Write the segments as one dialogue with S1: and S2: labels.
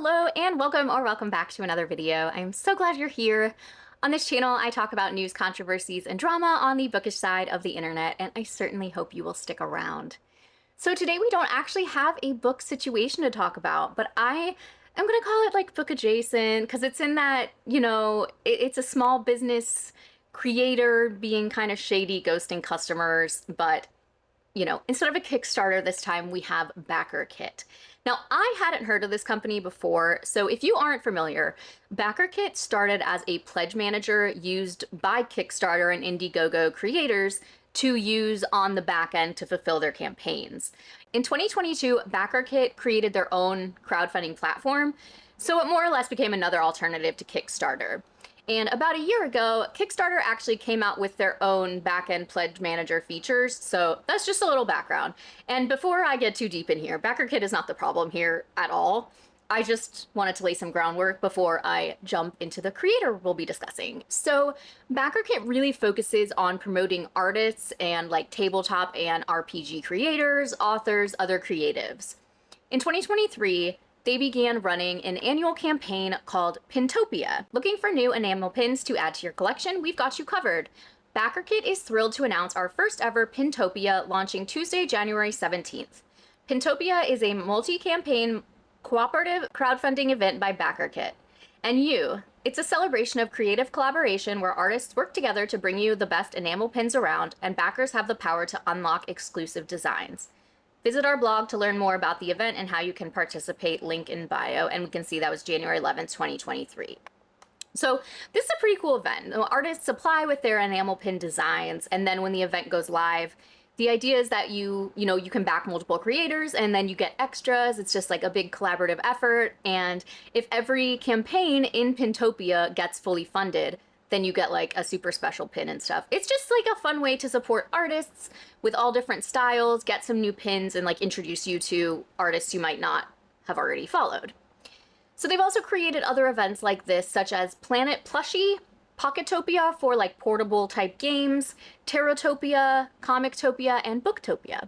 S1: Hello and welcome back to another video. I'm so glad you're here. On this channel, I talk about news, controversies, and drama on the bookish side of the internet, and I certainly hope you will stick around. So today we don't actually have a book situation to talk about, but I am gonna call it like book adjacent because it's in that, it's a small business creator being kind of shady, ghosting customers, but instead of a Kickstarter this time, we have BackerKit. Now, I hadn't heard of this company before, so if you aren't familiar, BackerKit started as a pledge manager used by Kickstarter and Indiegogo creators to use on the back end to fulfill their campaigns. In 2022, BackerKit created their own crowdfunding platform, so it more or less became another alternative to Kickstarter. And about a year ago, Kickstarter actually came out with their own back-end pledge manager features, so that's just a little background. And before I get too deep in here, BackerKit is not the problem here at all. I just wanted to lay some groundwork before I jump into the creator we'll be discussing. So BackerKit really focuses on promoting artists and like tabletop and RPG creators, authors, other creatives. In 2023, they began running an annual campaign called Pintopia. Looking for new enamel pins to add to your collection? We've got you covered. BackerKit is thrilled to announce our first ever Pintopia launching Tuesday, January 17th. Pintopia is a multi-campaign cooperative crowdfunding event by BackerKit. And it's a celebration of creative collaboration where artists work together to bring you the best enamel pins around, and backers have the power to unlock exclusive designs. Visit our blog to learn more about the event and how you can participate, link in bio, and we can see that was January 11th, 2023. So this is a pretty cool event. Artists apply with their enamel pin designs, and then when the event goes live, the idea is that you can back multiple creators and then you get extras. It's just like a big collaborative effort, and if every campaign in Pintopia gets fully funded, then you get like a super special pin and stuff. It's just like a fun way to support artists with all different styles, get some new pins, and like introduce you to artists you might not have already followed. So they've also created other events like this, such as Planet Plushie, Pocketopia for like portable type games, Terrotopia, Comictopia, and Booktopia.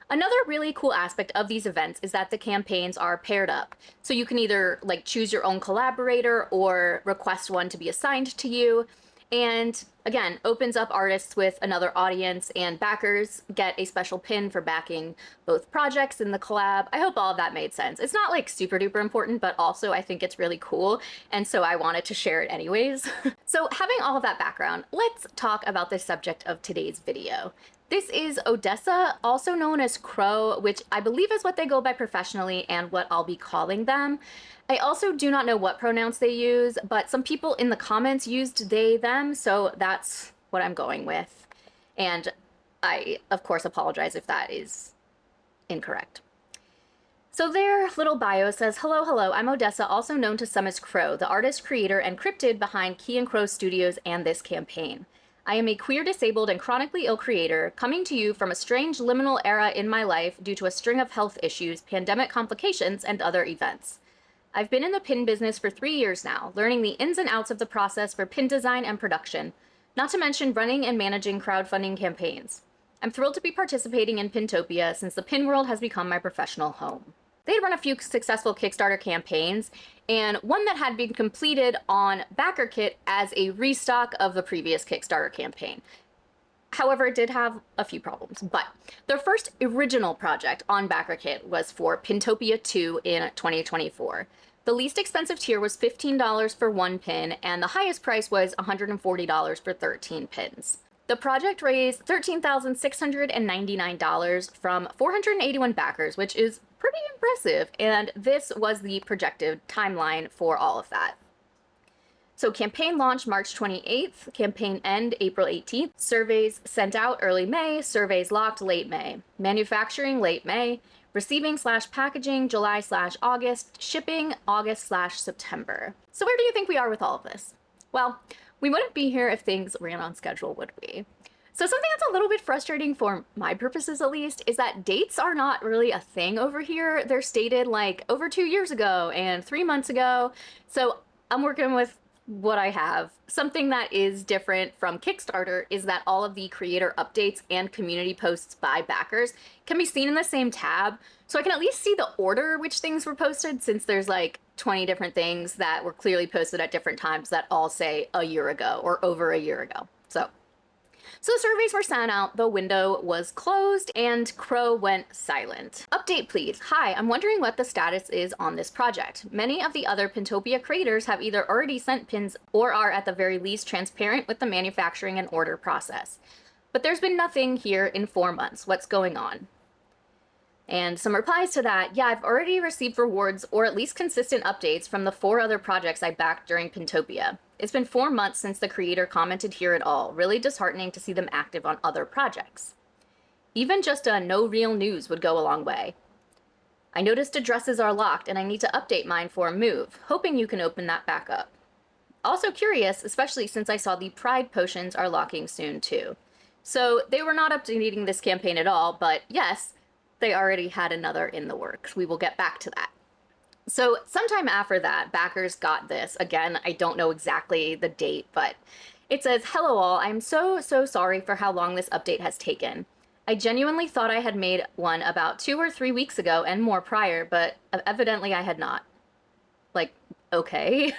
S1: Another really cool aspect of these events is that the campaigns are paired up. So you can either like choose your own collaborator or request one to be assigned to you. And again, opens up artists with another audience, and backers get a special pin for backing both projects in the collab. I hope all of that made sense. It's not like super duper important, but also I think it's really cool. And so I wanted to share it anyways. So having all of that background, let's talk about the subject of today's video. This is Odessa, also known as Crow, which I believe is what they go by professionally and what I'll be calling them. I also do not know what pronouns they use, but some people in the comments used they, them, so that's what I'm going with. And I, of course, apologize if that is incorrect. So their little bio says, hello, I'm Odessa, also known to some as Crow, the artist, creator, and cryptid behind Key and Crow Studios and this campaign. I am a queer, disabled, and chronically ill creator, coming to you from a strange liminal era in my life due to a string of health issues, pandemic complications, and other events. I've been in the pin business for 3 years now, learning the ins and outs of the process for pin design and production, not to mention running and managing crowdfunding campaigns. I'm thrilled to be participating in Pintopia since the pin world has become my professional home. They had run a few successful Kickstarter campaigns, and one that had been completed on BackerKit as a restock of the previous Kickstarter campaign. However, it did have a few problems, but their first original project on BackerKit was for Pintopia 2 in 2024. The least expensive tier was $15 for one pin, and the highest price was $140 for 13 pins. The project raised $13,699 from 481 backers, which is pretty impressive, and this was the projected timeline for all of that. So campaign launch March 28th, campaign end April 18th, surveys sent out early May, surveys locked late May, manufacturing late May, receiving/packaging July/August, shipping August/September. So where do you think we are with all of this? Well, we wouldn't be here if things ran on schedule, would we? So something that's a little bit frustrating for my purposes at least is that dates are not really a thing over here. They're stated like over 2 years ago and 3 months ago. So I'm working with what I have. Something that is different from Kickstarter is that all of the creator updates and community posts by backers can be seen in the same tab. So I can at least see the order which things were posted, since there's like 20 different things that were clearly posted at different times that all say a year ago or over a year ago. So surveys were sent out, the window was closed, and Crow went silent. Update please. Hi, I'm wondering what the status is on this project. Many of the other Pintopia creators have either already sent pins or are at the very least transparent with the manufacturing and order process. But there's been nothing here in 4 months. What's going on? And some replies to that, yeah, I've already received rewards or at least consistent updates from the 4 other projects I backed during Pintopia. It's been 4 months since the creator commented here at all, really disheartening to see them active on other projects. Even just a no real news would go a long way. I noticed addresses are locked and I need to update mine for a move, hoping you can open that back up. Also curious, especially since I saw the Pride potions are locking soon too. So they were not updating this campaign at all, but yes, they already had another in the works. We will get back to that. So sometime after that, backers got this. Again, I don't know exactly the date, but it says, hello all, I'm so sorry for how long this update has taken. I genuinely thought I had made one about 2 or 3 weeks ago and more prior, but evidently I had not. Like, okay.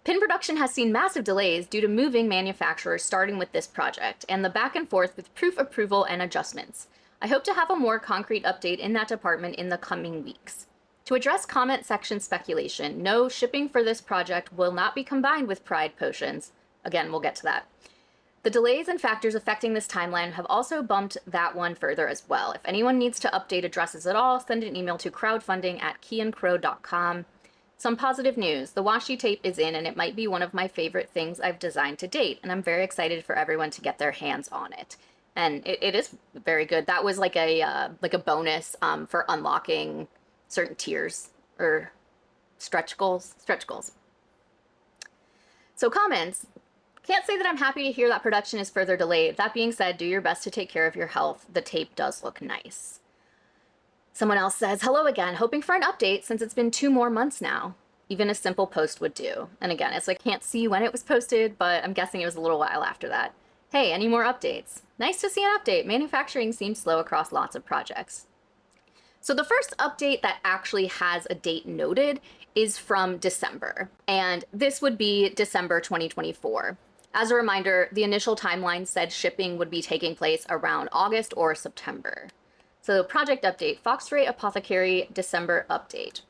S1: Pin production has seen massive delays due to moving manufacturers starting with this project, and the back and forth with proof approval and adjustments. I hope to have a more concrete update in that department in the coming weeks. To address comment section speculation, no, shipping for this project will not be combined with Pride potions. Again, we'll get to that. The delays and factors affecting this timeline have also bumped that one further as well. If anyone needs to update addresses at all, send an email to crowdfunding@keyandcrow.com. Some positive news. The washi tape is in and it might be one of my favorite things I've designed to date, and I'm very excited for everyone to get their hands on it. And it is very good. That was like a bonus for unlocking certain tiers or stretch goals. So comments. Can't say that I'm happy to hear that production is further delayed. That being said, do your best to take care of your health. The tape does look nice. Someone else says, hello again, hoping for an update since it's been 2 more months now. Even a simple post would do. And again, it's like, can't see when it was posted, but I'm guessing it was a little while after that. Hey, any more updates? Nice to see an update. Manufacturing seems slow across lots of projects. So the first update that actually has a date noted is from December, and this would be December 2024. As a reminder, the initial timeline said shipping would be taking place around August or September. So project update, Foxray Apothecary December update.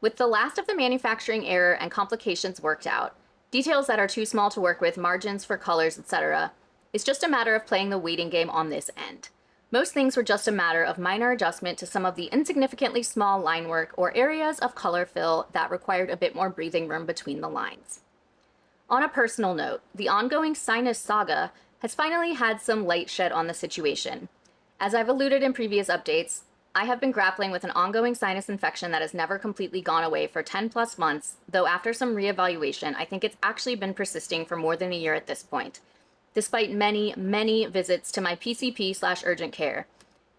S1: With the last of the manufacturing error and complications worked out, details that are too small to work with, margins for colors, etc., it's just a matter of playing the waiting game on this end. Most things were just a matter of minor adjustment to some of the insignificantly small line work or areas of color fill that required a bit more breathing room between the lines. On a personal note, the ongoing sinus saga has finally had some light shed on the situation. As I've alluded in previous updates, I have been grappling with an ongoing sinus infection that has never completely gone away for 10 plus months, though after some reevaluation, I think it's actually been persisting for more than a year at this point. Despite many visits to my PCP/urgent care.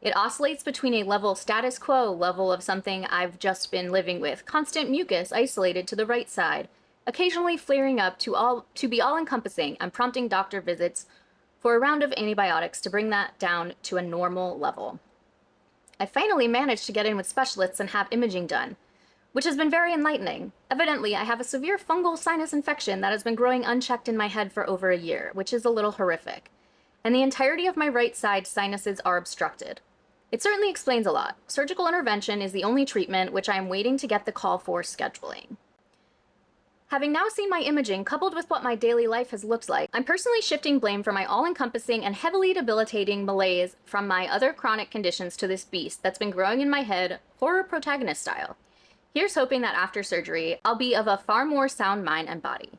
S1: It oscillates between a level status quo level of something I've just been living with, constant mucus isolated to the right side, occasionally flaring up to be all-encompassing and prompting doctor visits for a round of antibiotics to bring that down to a normal level. I finally managed to get in with specialists and have imaging done, which has been very enlightening. Evidently, I have a severe fungal sinus infection that has been growing unchecked in my head for over a year, which is a little horrific. And the entirety of my right side sinuses are obstructed. It certainly explains a lot. Surgical intervention is the only treatment, which I am waiting to get the call for scheduling. Having now seen my imaging coupled with what my daily life has looked like, I'm personally shifting blame for my all-encompassing and heavily debilitating malaise from my other chronic conditions to this beast that's been growing in my head, horror protagonist style. Here's hoping that after surgery, I'll be of a far more sound mind and body.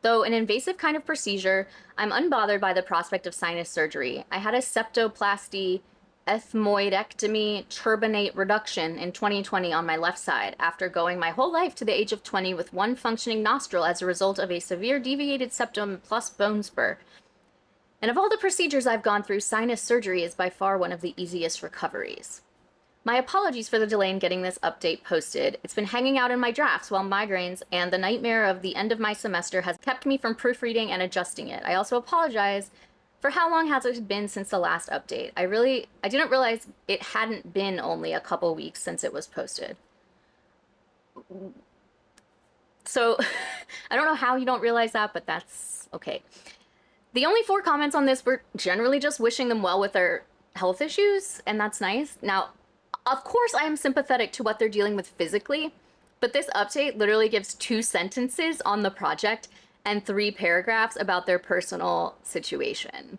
S1: Though an invasive kind of procedure, I'm unbothered by the prospect of sinus surgery. I had a septoplasty ethmoidectomy turbinate reduction in 2020 on my left side after going my whole life to the age of 20 with one functioning nostril as a result of a severe deviated septum plus bone spur. And of all the procedures I've gone through, sinus surgery is by far one of the easiest recoveries. My apologies for the delay in getting this update posted. It's been hanging out in my drafts while migraines and the nightmare of the end of my semester has kept me from proofreading and adjusting it. I also apologize for how long has it been since the last update. I didn't realize it hadn't been only a couple weeks since it was posted. So I don't know how you don't realize that, but that's okay. The only 4 comments on this were generally just wishing them well with their health issues, and that's nice. Now, of course, I am sympathetic to what they're dealing with physically, but this update literally gives 2 sentences on the project and 3 paragraphs about their personal situation.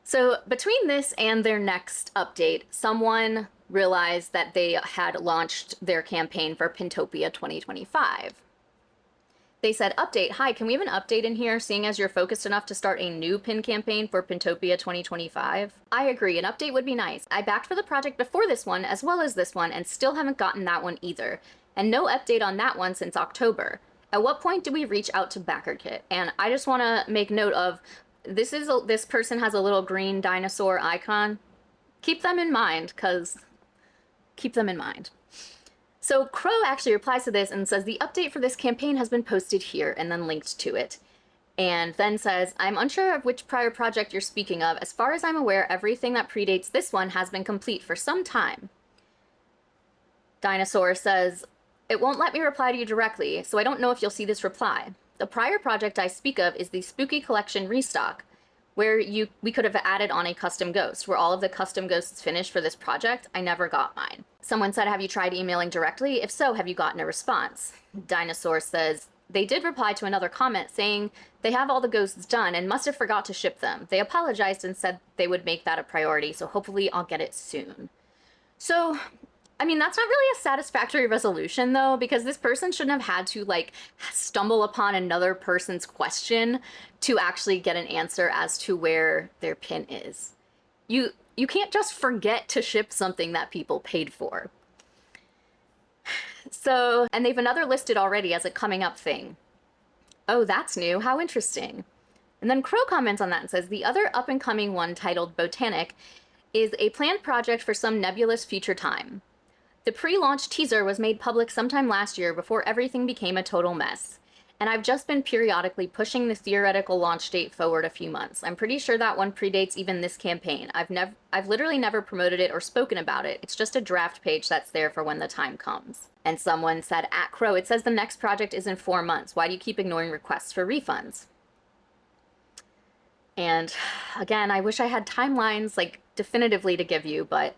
S1: So between this and their next update, someone realized that they had launched their campaign for Pintopia 2025. They said, update, hi, can we have an update in here, seeing as you're focused enough to start a new pin campaign for Pintopia 2025? I agree, an update would be nice. I backed for the project before this one, as well as this one, and still haven't gotten that one either. And no update on that one since October. At what point do we reach out to BackerKit? And I just want to make note of, this person has a little green dinosaur icon. Keep them in mind, because keep them in mind. So Crow actually replies to this and says the update for this campaign has been posted here, and then linked to it. And then says, I'm unsure of which prior project you're speaking of. As far as I'm aware, everything that predates this one has been complete for some time. Dinosaur says, it won't let me reply to you directly, so I don't know if you'll see this reply. The prior project I speak of is the Spooky Collection Restock, where we could have added on a custom ghost. Were all of the custom ghosts finished for this project? I never got mine. Someone said, have you tried emailing directly? If so, have you gotten a response? Dinosaur says, they did reply to another comment saying they have all the ghosts done and must have forgot to ship them. They apologized and said they would make that a priority, so hopefully I'll get it soon. So, I mean, that's not really a satisfactory resolution, though, because this person shouldn't have had to, like, stumble upon another person's question to actually get an answer as to where their pin is. You can't just forget to ship something that people paid for. So, and they've another listed already as a coming up thing. Oh, that's new. How interesting. And then Crow comments on that and says, the other up and coming one titled Botanic is a planned project for some nebulous future time. The pre-launch teaser was made public sometime last year before everything became a total mess. And I've just been periodically pushing the theoretical launch date forward a few months. I'm pretty sure that one predates even this campaign. I've literally never promoted it or spoken about it. It's just a draft page that's there for when the time comes. And someone said, at Crow, it says the next project is in 4 months. Why do you keep ignoring requests for refunds? And again, I wish I had timelines, like, definitively to give you, but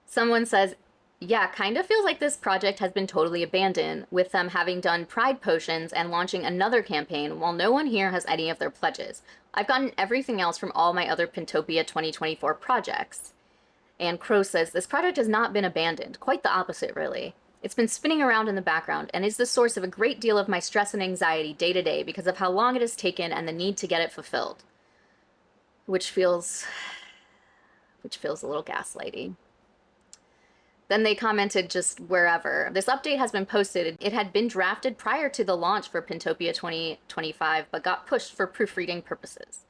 S1: someone says, yeah, kind of feels like this project has been totally abandoned, with them having done pride potions and launching another campaign while no one here has any of their pledges. I've gotten everything else from all my other Pintopia 2024 projects. And Crow says, this project has not been abandoned. Quite the opposite, really. It's been spinning around in the background and is the source of a great deal of my stress and anxiety day to day because of how long it has taken and the need to get it fulfilled. Which feels a little gaslighty. Then they commented just wherever. This update has been posted. It had been drafted prior to the launch for Pintopia 2025, but got pushed for proofreading purposes.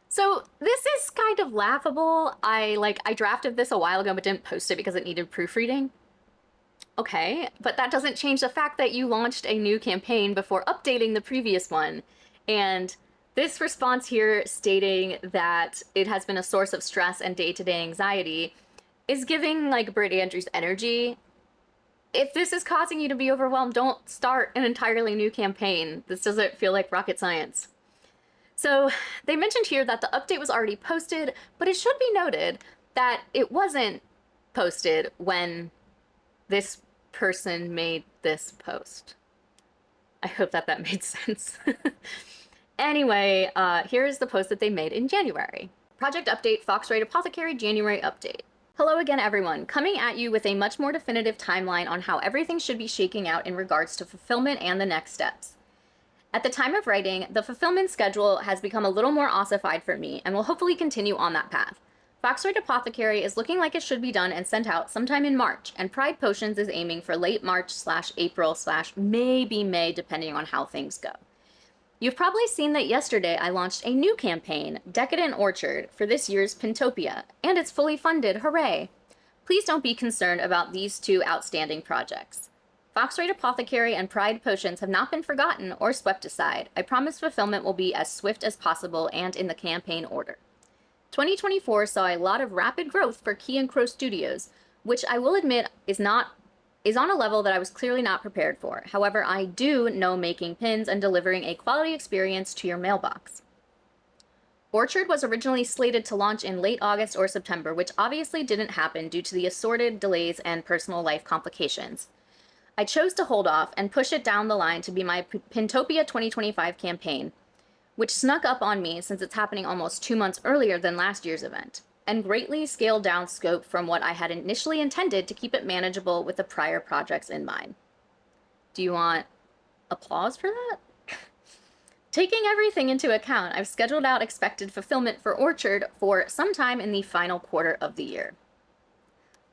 S1: So this is kind of laughable. I drafted this a while ago, but didn't post it because it needed proofreading. Okay, but that doesn't change the fact that you launched a new campaign before updating the previous one. And this response here stating that it has been a source of stress and day-to-day anxiety is giving, like, Britt Andrews energy. If this is causing you to be overwhelmed, don't start an entirely new campaign. This doesn't feel like rocket science. So they mentioned here that the update was already posted, but it should be noted that it wasn't posted when this person made this post. I hope that made sense. Anyway, here's the post that they made in January. Project update, Foxrite Apothecary, January update. Hello again, everyone. Coming at you with a much more definitive timeline on how everything should be shaking out in regards to fulfillment and the next steps. At the time of writing, the fulfillment schedule has become a little more ossified for me and will hopefully continue on that path. Foxrite Apothecary is looking like it should be done and sent out sometime in March, and Pride Potions is aiming for late March/April/maybe May, depending on how things go. You've probably seen that yesterday I launched a new campaign, Decadent Orchard, for this year's Pintopia, and it's fully funded, hooray! Please don't be concerned about these 2 outstanding projects. Foxrite Apothecary and Pride Potions have not been forgotten or swept aside. I promise fulfillment will be as swift as possible and in the campaign order. 2024 saw a lot of rapid growth for Key and Crow Studios, which I will admit is not is on a level that I was clearly not prepared for. However, I do know making pins and delivering a quality experience to your mailbox. Orchard was originally slated to launch in late August or September, which obviously didn't happen due to the assorted delays and personal life complications. I chose to hold off and push it down the line to be my Pintopia 2025 campaign, which snuck up on me since it's happening almost 2 months earlier than last year's event, and greatly scaled down scope from what I had initially intended to keep it manageable with the prior projects in mind. Do you want applause for that? Taking everything into account, I've scheduled out expected fulfillment for Orchard for sometime in the final quarter of the year.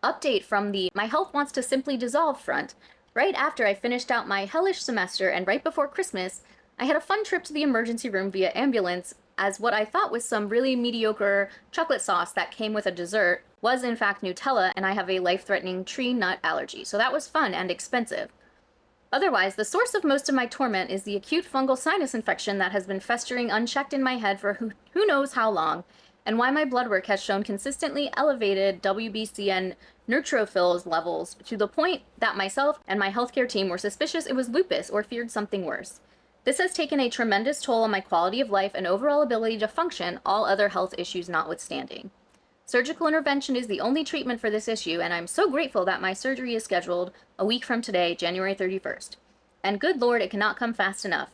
S1: Update from the My Health Wants to Simply Dissolve front. Right after I finished out my hellish semester and right before Christmas, I had a fun trip to the emergency room via ambulance, as what I thought was some really mediocre chocolate sauce that came with a dessert was in fact Nutella, and I have a life-threatening tree nut allergy, so that was fun and expensive. Otherwise, the source of most of my torment is the acute fungal sinus infection that has been festering unchecked in my head for who knows how long, and why my blood work has shown consistently elevated WBCN neutrophils levels to the point that myself and my healthcare team were suspicious it was lupus or feared something worse. This has taken a tremendous toll on my quality of life and overall ability to function, all other health issues notwithstanding. Surgical intervention is the only treatment for this issue, and I'm so grateful that my surgery is scheduled a week from today, January 31st. And good Lord, it cannot come fast enough.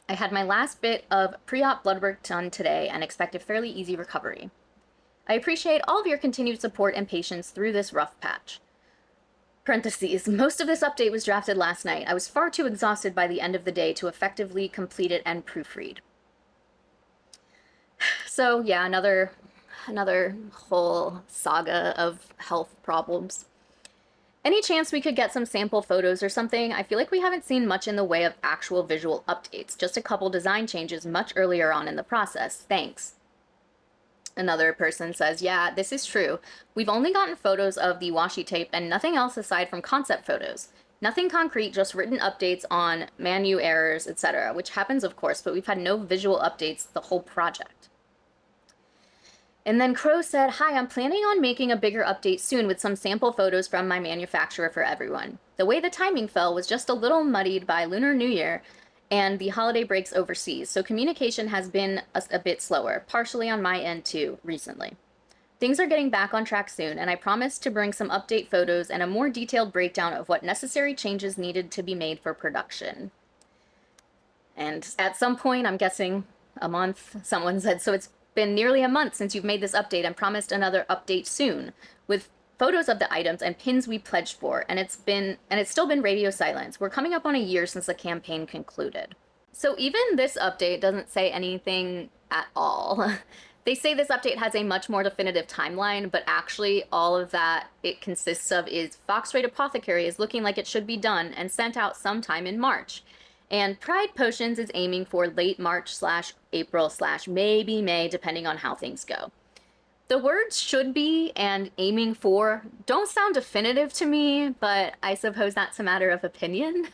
S1: I had my last bit of pre-op blood work done today and expect a fairly easy recovery. I appreciate all of your continued support and patience through this rough patch. Parentheses, most of this update was drafted last night. I was far too exhausted by the end of the day to effectively complete it and proofread. So yeah, another whole saga of health problems. Any chance we could get some sample photos or something? I feel like we haven't seen much in the way of actual visual updates, just a couple design changes much earlier on in the process. Thanks. Another person says, yeah, this is true. We've only gotten photos of the washi tape and nothing else aside from concept photos. Nothing concrete, just written updates on menu errors, etc., which happens of course, but we've had no visual updates the whole project. And then Crow said, hi, I'm planning on making a bigger update soon with some sample photos from my manufacturer for everyone. The way the timing fell was just a little muddied by Lunar New Year and the holiday breaks overseas, so communication has been a bit slower, partially on my end too, recently. Things are getting back on track soon, and I promise to bring some update photos and a more detailed breakdown of what necessary changes needed to be made for production. And at some point, I'm guessing a month, someone said, so it's been nearly a month since you've made this update and promised another update soon with photos of the items and pins we pledged for, and it's still been radio silence. We're coming up on a year since the campaign concluded. So even this update doesn't say anything at all. They say this update has a much more definitive timeline, but actually all of that it consists of is Foxtrade Apothecary is looking like it should be done and sent out sometime in March. And Pride Potions is aiming for late March/April/maybe May, depending on how things go. The words should be and aiming for don't sound definitive to me, but I suppose that's a matter of opinion.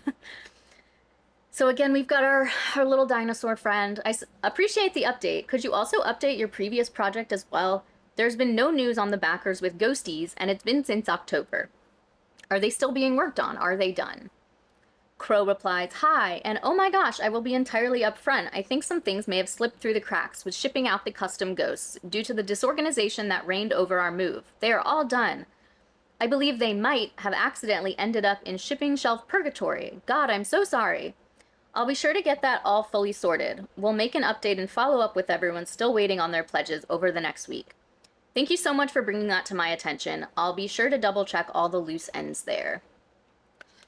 S1: So again, we've got our little dinosaur friend. I appreciate the update. Could you also update your previous project as well? There's been no news on the backers with Ghosties, and it's been since October. Are they still being worked on? Are they done? Crow replies, hi, and oh my gosh, I will be entirely upfront. I think some things may have slipped through the cracks with shipping out the custom ghosts due to the disorganization that reigned over our move. They are all done. I believe they might have accidentally ended up in shipping shelf purgatory. God, I'm so sorry. I'll be sure to get that all fully sorted. We'll make an update and follow up with everyone still waiting on their pledges over the next week. Thank you so much for bringing that to my attention. I'll be sure to double check all the loose ends there.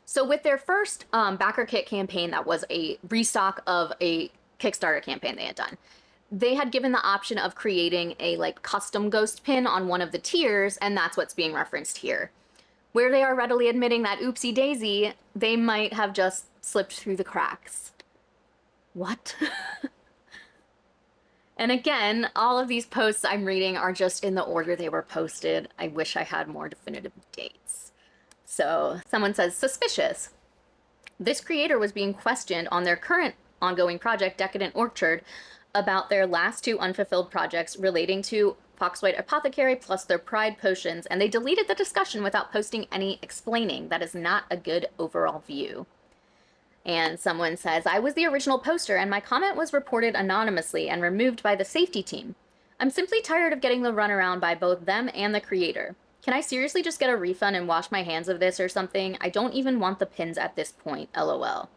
S1: So with their first backer kit campaign, that was a restock of a Kickstarter campaign they had done. They had given the option of creating a custom ghost pin on one of the tiers, and that's what's being referenced here. Where they are readily admitting that oopsie daisy, they might have just slipped through the cracks. What? And again, all of these posts I'm reading are just in the order they were posted. I wish I had more definitive dates. So someone says, suspicious. This creator was being questioned on their current ongoing project, Decadent Orchard, about their last 2 unfulfilled projects relating to Foxwhite Apothecary plus their Pride potions, and they deleted the discussion without posting any explaining. That is not a good overall view. And someone says, I was the original poster and my comment was reported anonymously and removed by the safety team. I'm simply tired of getting the runaround by both them and the creator. Can I seriously just get a refund and wash my hands of this or something? I don't even want the pins at this point, lol.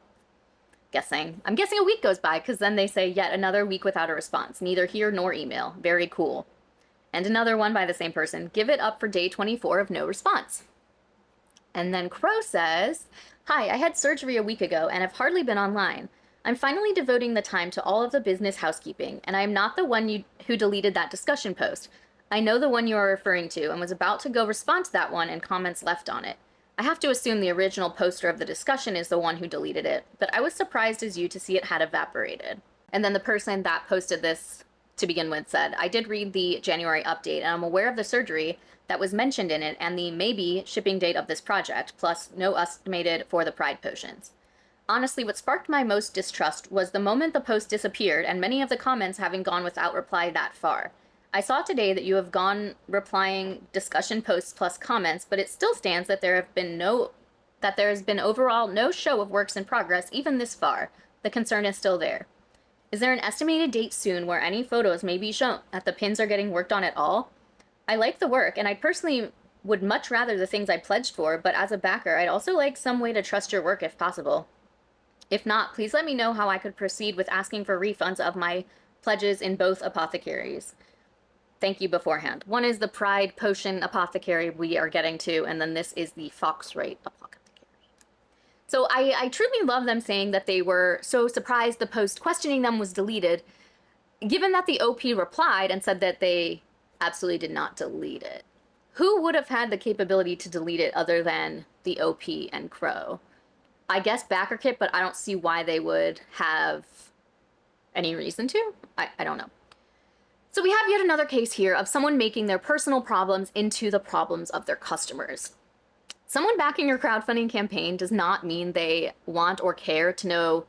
S1: I'm guessing a week goes by, because then they say yet another week without a response, neither here nor email. Very cool. And another one by the same person, give it up for day 24 of no response. And then Crow says, hi, I had surgery a week ago and have hardly been online. I'm finally devoting the time to all of the business housekeeping, and I am not the one who deleted that discussion post. I know the one you are referring to and was about to go respond to that one and comments left on it. I have to assume the original poster of the discussion is the one who deleted it, but I was surprised as you to see it had evaporated. And then the person that posted this to begin with said, I did read the January update and I'm aware of the surgery that was mentioned in it and the maybe shipping date of this project, plus no estimated for the Pride potions. Honestly, what sparked my most distrust was the moment the post disappeared and many of the comments having gone without reply that far. I saw today that you have gone replying discussion posts plus comments, but it still stands that there has been overall no show of works in progress even this far. The concern is still there. Is there an estimated date soon where any photos may be shown that the pins are getting worked on at all? I like the work, and I personally would much rather the things I pledged for, but as a backer, I'd also like some way to trust your work if possible. If not, please let me know how I could proceed with asking for refunds of my pledges in both apothecaries. Thank you beforehand. One is the Pride Potion Apothecary we are getting to, and then this is the Foxwhite Apothecary. So I truly love them saying that they were so surprised the post questioning them was deleted, given that the OP replied and said that they absolutely did not delete it. Who would have had the capability to delete it other than the OP and Crow? I guess BackerKit, but I don't see why they would have any reason to. I don't know. So we have yet another case here of someone making their personal problems into the problems of their customers. Someone backing your crowdfunding campaign does not mean they want or care to know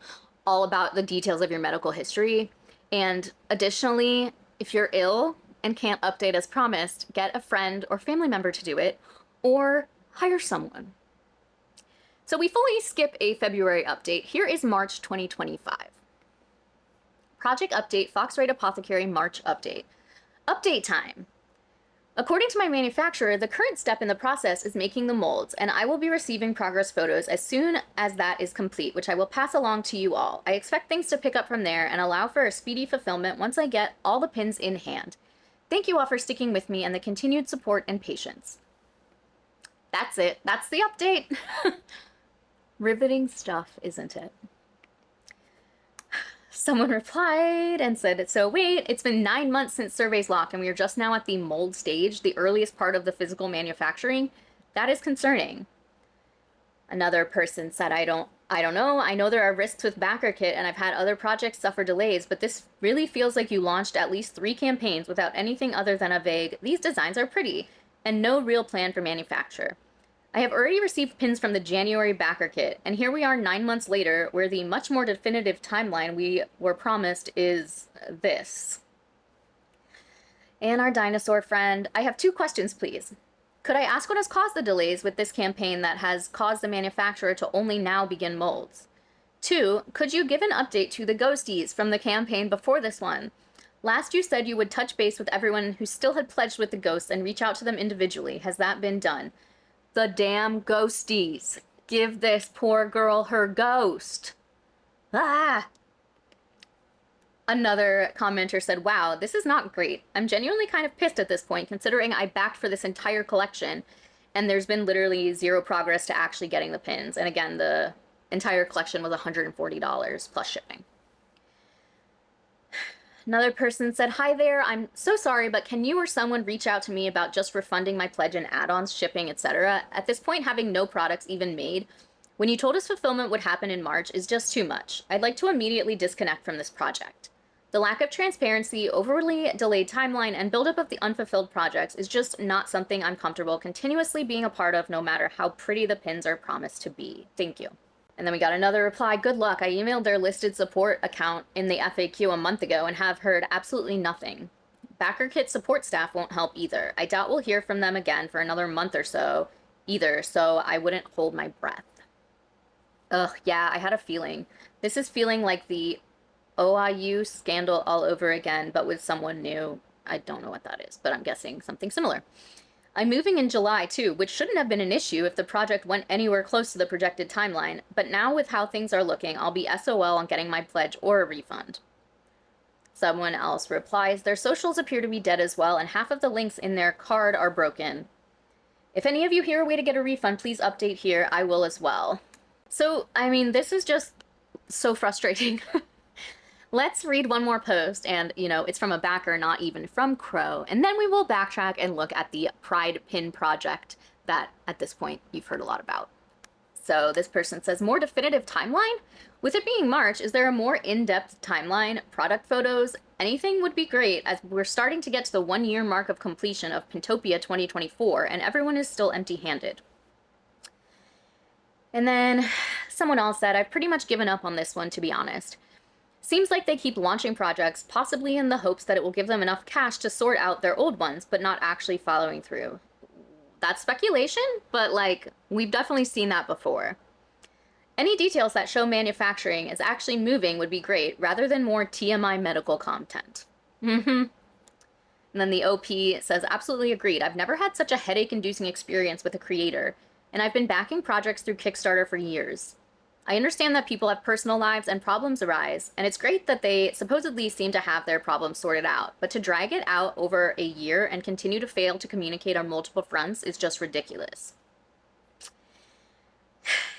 S1: all about the details of your medical history. And additionally, if you're ill and can't update as promised, get a friend or family member to do it, or hire someone. So we fully skip a February update. Here is March 2025. Project update, Foxwhite Apothecary March update. Update time. According to my manufacturer, the current step in the process is making the molds, and I will be receiving progress photos as soon as that is complete, which I will pass along to you all. I expect things to pick up from there and allow for a speedy fulfillment once I get all the pins in hand. Thank you all for sticking with me and the continued support and patience. That's it. That's the update. Riveting stuff, isn't it? Someone replied and said, so wait, it's been 9 months since surveys locked and we are just now at the mold stage, the earliest part of the physical manufacturing. That is concerning. Another person said, I don't know. I know there are risks with BackerKit and I've had other projects suffer delays, but this really feels like you launched at least 3 campaigns without anything other than a vague, these designs are pretty, and no real plan for manufacture. I have already received pins from the January BackerKit, and here we are 9 months later, where the much more definitive timeline we were promised is this. And our dinosaur friend, I have 2 questions, please. Could I ask what has caused the delays with this campaign that has caused the manufacturer to only now begin molds? 2, could you give an update to the ghosties from the campaign before this one? Last you said you would touch base with everyone who still had pledged with the ghosts and reach out to them individually. Has that been done? The damn ghosties. Give this poor girl her ghost. Ah! Another commenter said, wow, this is not great. I'm genuinely kind of pissed at this point, considering I backed for this entire collection, and there's been literally 0 progress to actually getting the pins. And again, the entire collection was $140 plus shipping. Another person said, hi there, I'm so sorry, but can you or someone reach out to me about just refunding my pledge and add-ons, shipping, etc.? At this point, having no products even made, when you told us fulfillment would happen in March is just too much. I'd like to immediately disconnect from this project. The lack of transparency, overly delayed timeline, and buildup of the unfulfilled projects is just not something I'm comfortable continuously being a part of, no matter how pretty the pins are promised to be. Thank you. And then we got another reply, good luck. I emailed their listed support account in the FAQ a month ago and have heard absolutely nothing. BackerKit support staff won't help either. I doubt we'll hear from them again for another month or so either, so I wouldn't hold my breath. Ugh, yeah, I had a feeling. This is feeling like the OIU scandal all over again, but with someone new. I don't know what that is, but I'm guessing something similar. I'm moving in July too, which shouldn't have been an issue if the project went anywhere close to the projected timeline, but now with how things are looking, I'll be SOL on getting my pledge or a refund. Someone else replies, their socials appear to be dead as well, and half of the links in their card are broken. If any of you hear a way to get a refund, please update here. I will as well. So, I mean, this is just so frustrating. Let's read one more post, and, you know, it's from a backer, not even from Crow, and then we will backtrack and look at the Pride Pin project that, at this point, you've heard a lot about. So this person says, more definitive timeline? With it being March, is there a more in-depth timeline, product photos? Anything would be great, as we're starting to get to the 1-year mark of completion of Pintopia 2024, and everyone is still empty-handed. And then someone else said, I've pretty much given up on this one, to be honest. Seems like they keep launching projects, possibly in the hopes that it will give them enough cash to sort out their old ones, but not actually following through. That's speculation, but like, we've definitely seen that before. Any details that show manufacturing is actually moving would be great, rather than more TMI medical content. And then the OP says, absolutely agreed. I've never had such a headache-inducing experience with a creator, and I've been backing projects through Kickstarter for years. I understand that people have personal lives and problems arise, and it's great that they supposedly seem to have their problems sorted out, but to drag it out over a year and continue to fail to communicate on multiple fronts is just ridiculous.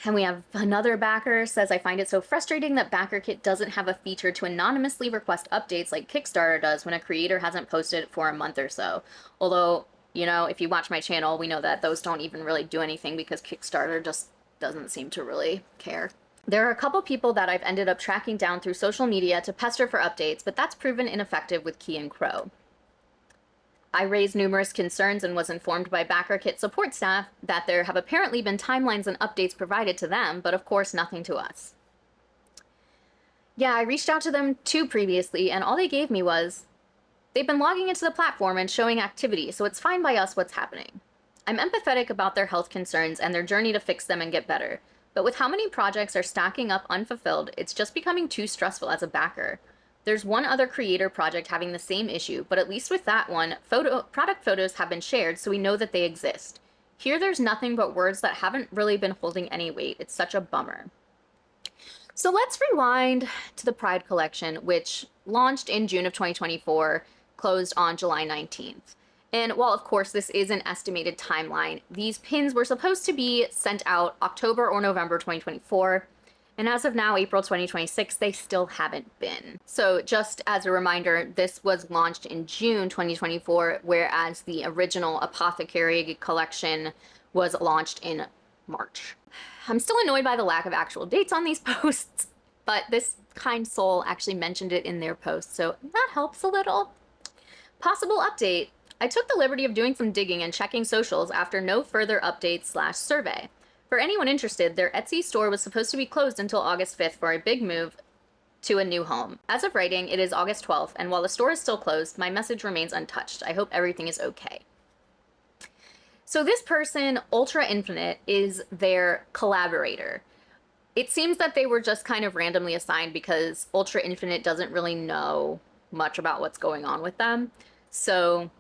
S1: And we have another backer says, I find it so frustrating that BackerKit doesn't have a feature to anonymously request updates like Kickstarter does when a creator hasn't posted for a month or so. Although, you know, if you watch my channel, we know that those don't even really do anything because Kickstarter just doesn't seem to really care. There are a couple people that I've ended up tracking down through social media to pester for updates, but that's proven ineffective with Key and Crow. I raised numerous concerns and was informed by BackerKit support staff that there have apparently been timelines and updates provided to them, but of course nothing to us. Yeah, I reached out to them too previously, and all they gave me was, they've been logging into the platform and showing activity, so it's fine by us what's happening. I'm empathetic about their health concerns and their journey to fix them and get better, but with how many projects are stacking up unfulfilled, it's just becoming too stressful as a backer. There's one other creator project having the same issue, but at least with that one, product photos have been shared, so we know that they exist. Here there's nothing but words that haven't really been holding any weight. It's such a bummer. So let's rewind to the Pride collection, which launched in June of 2024, closed on July 19th. And while of course this is an estimated timeline, these pins were supposed to be sent out October or November 2024. And as of now, April 2026, they still haven't been. So just as a reminder, this was launched in June 2024, whereas the original Apothecary collection was launched in March. I'm still annoyed by the lack of actual dates on these posts, but this kind soul actually mentioned it in their post, so that helps a little. Possible update. I took the liberty of doing some digging and checking socials after no further updates/survey. For anyone interested, their Etsy store was supposed to be closed until August 5th for a big move to a new home. As of writing, it is August 12th, and while the store is still closed, my message remains untouched. I hope everything is okay. So this person, Ultra Infinite, is their collaborator. It seems that they were just kind of randomly assigned because Ultra Infinite doesn't really know much about what's going on with them. So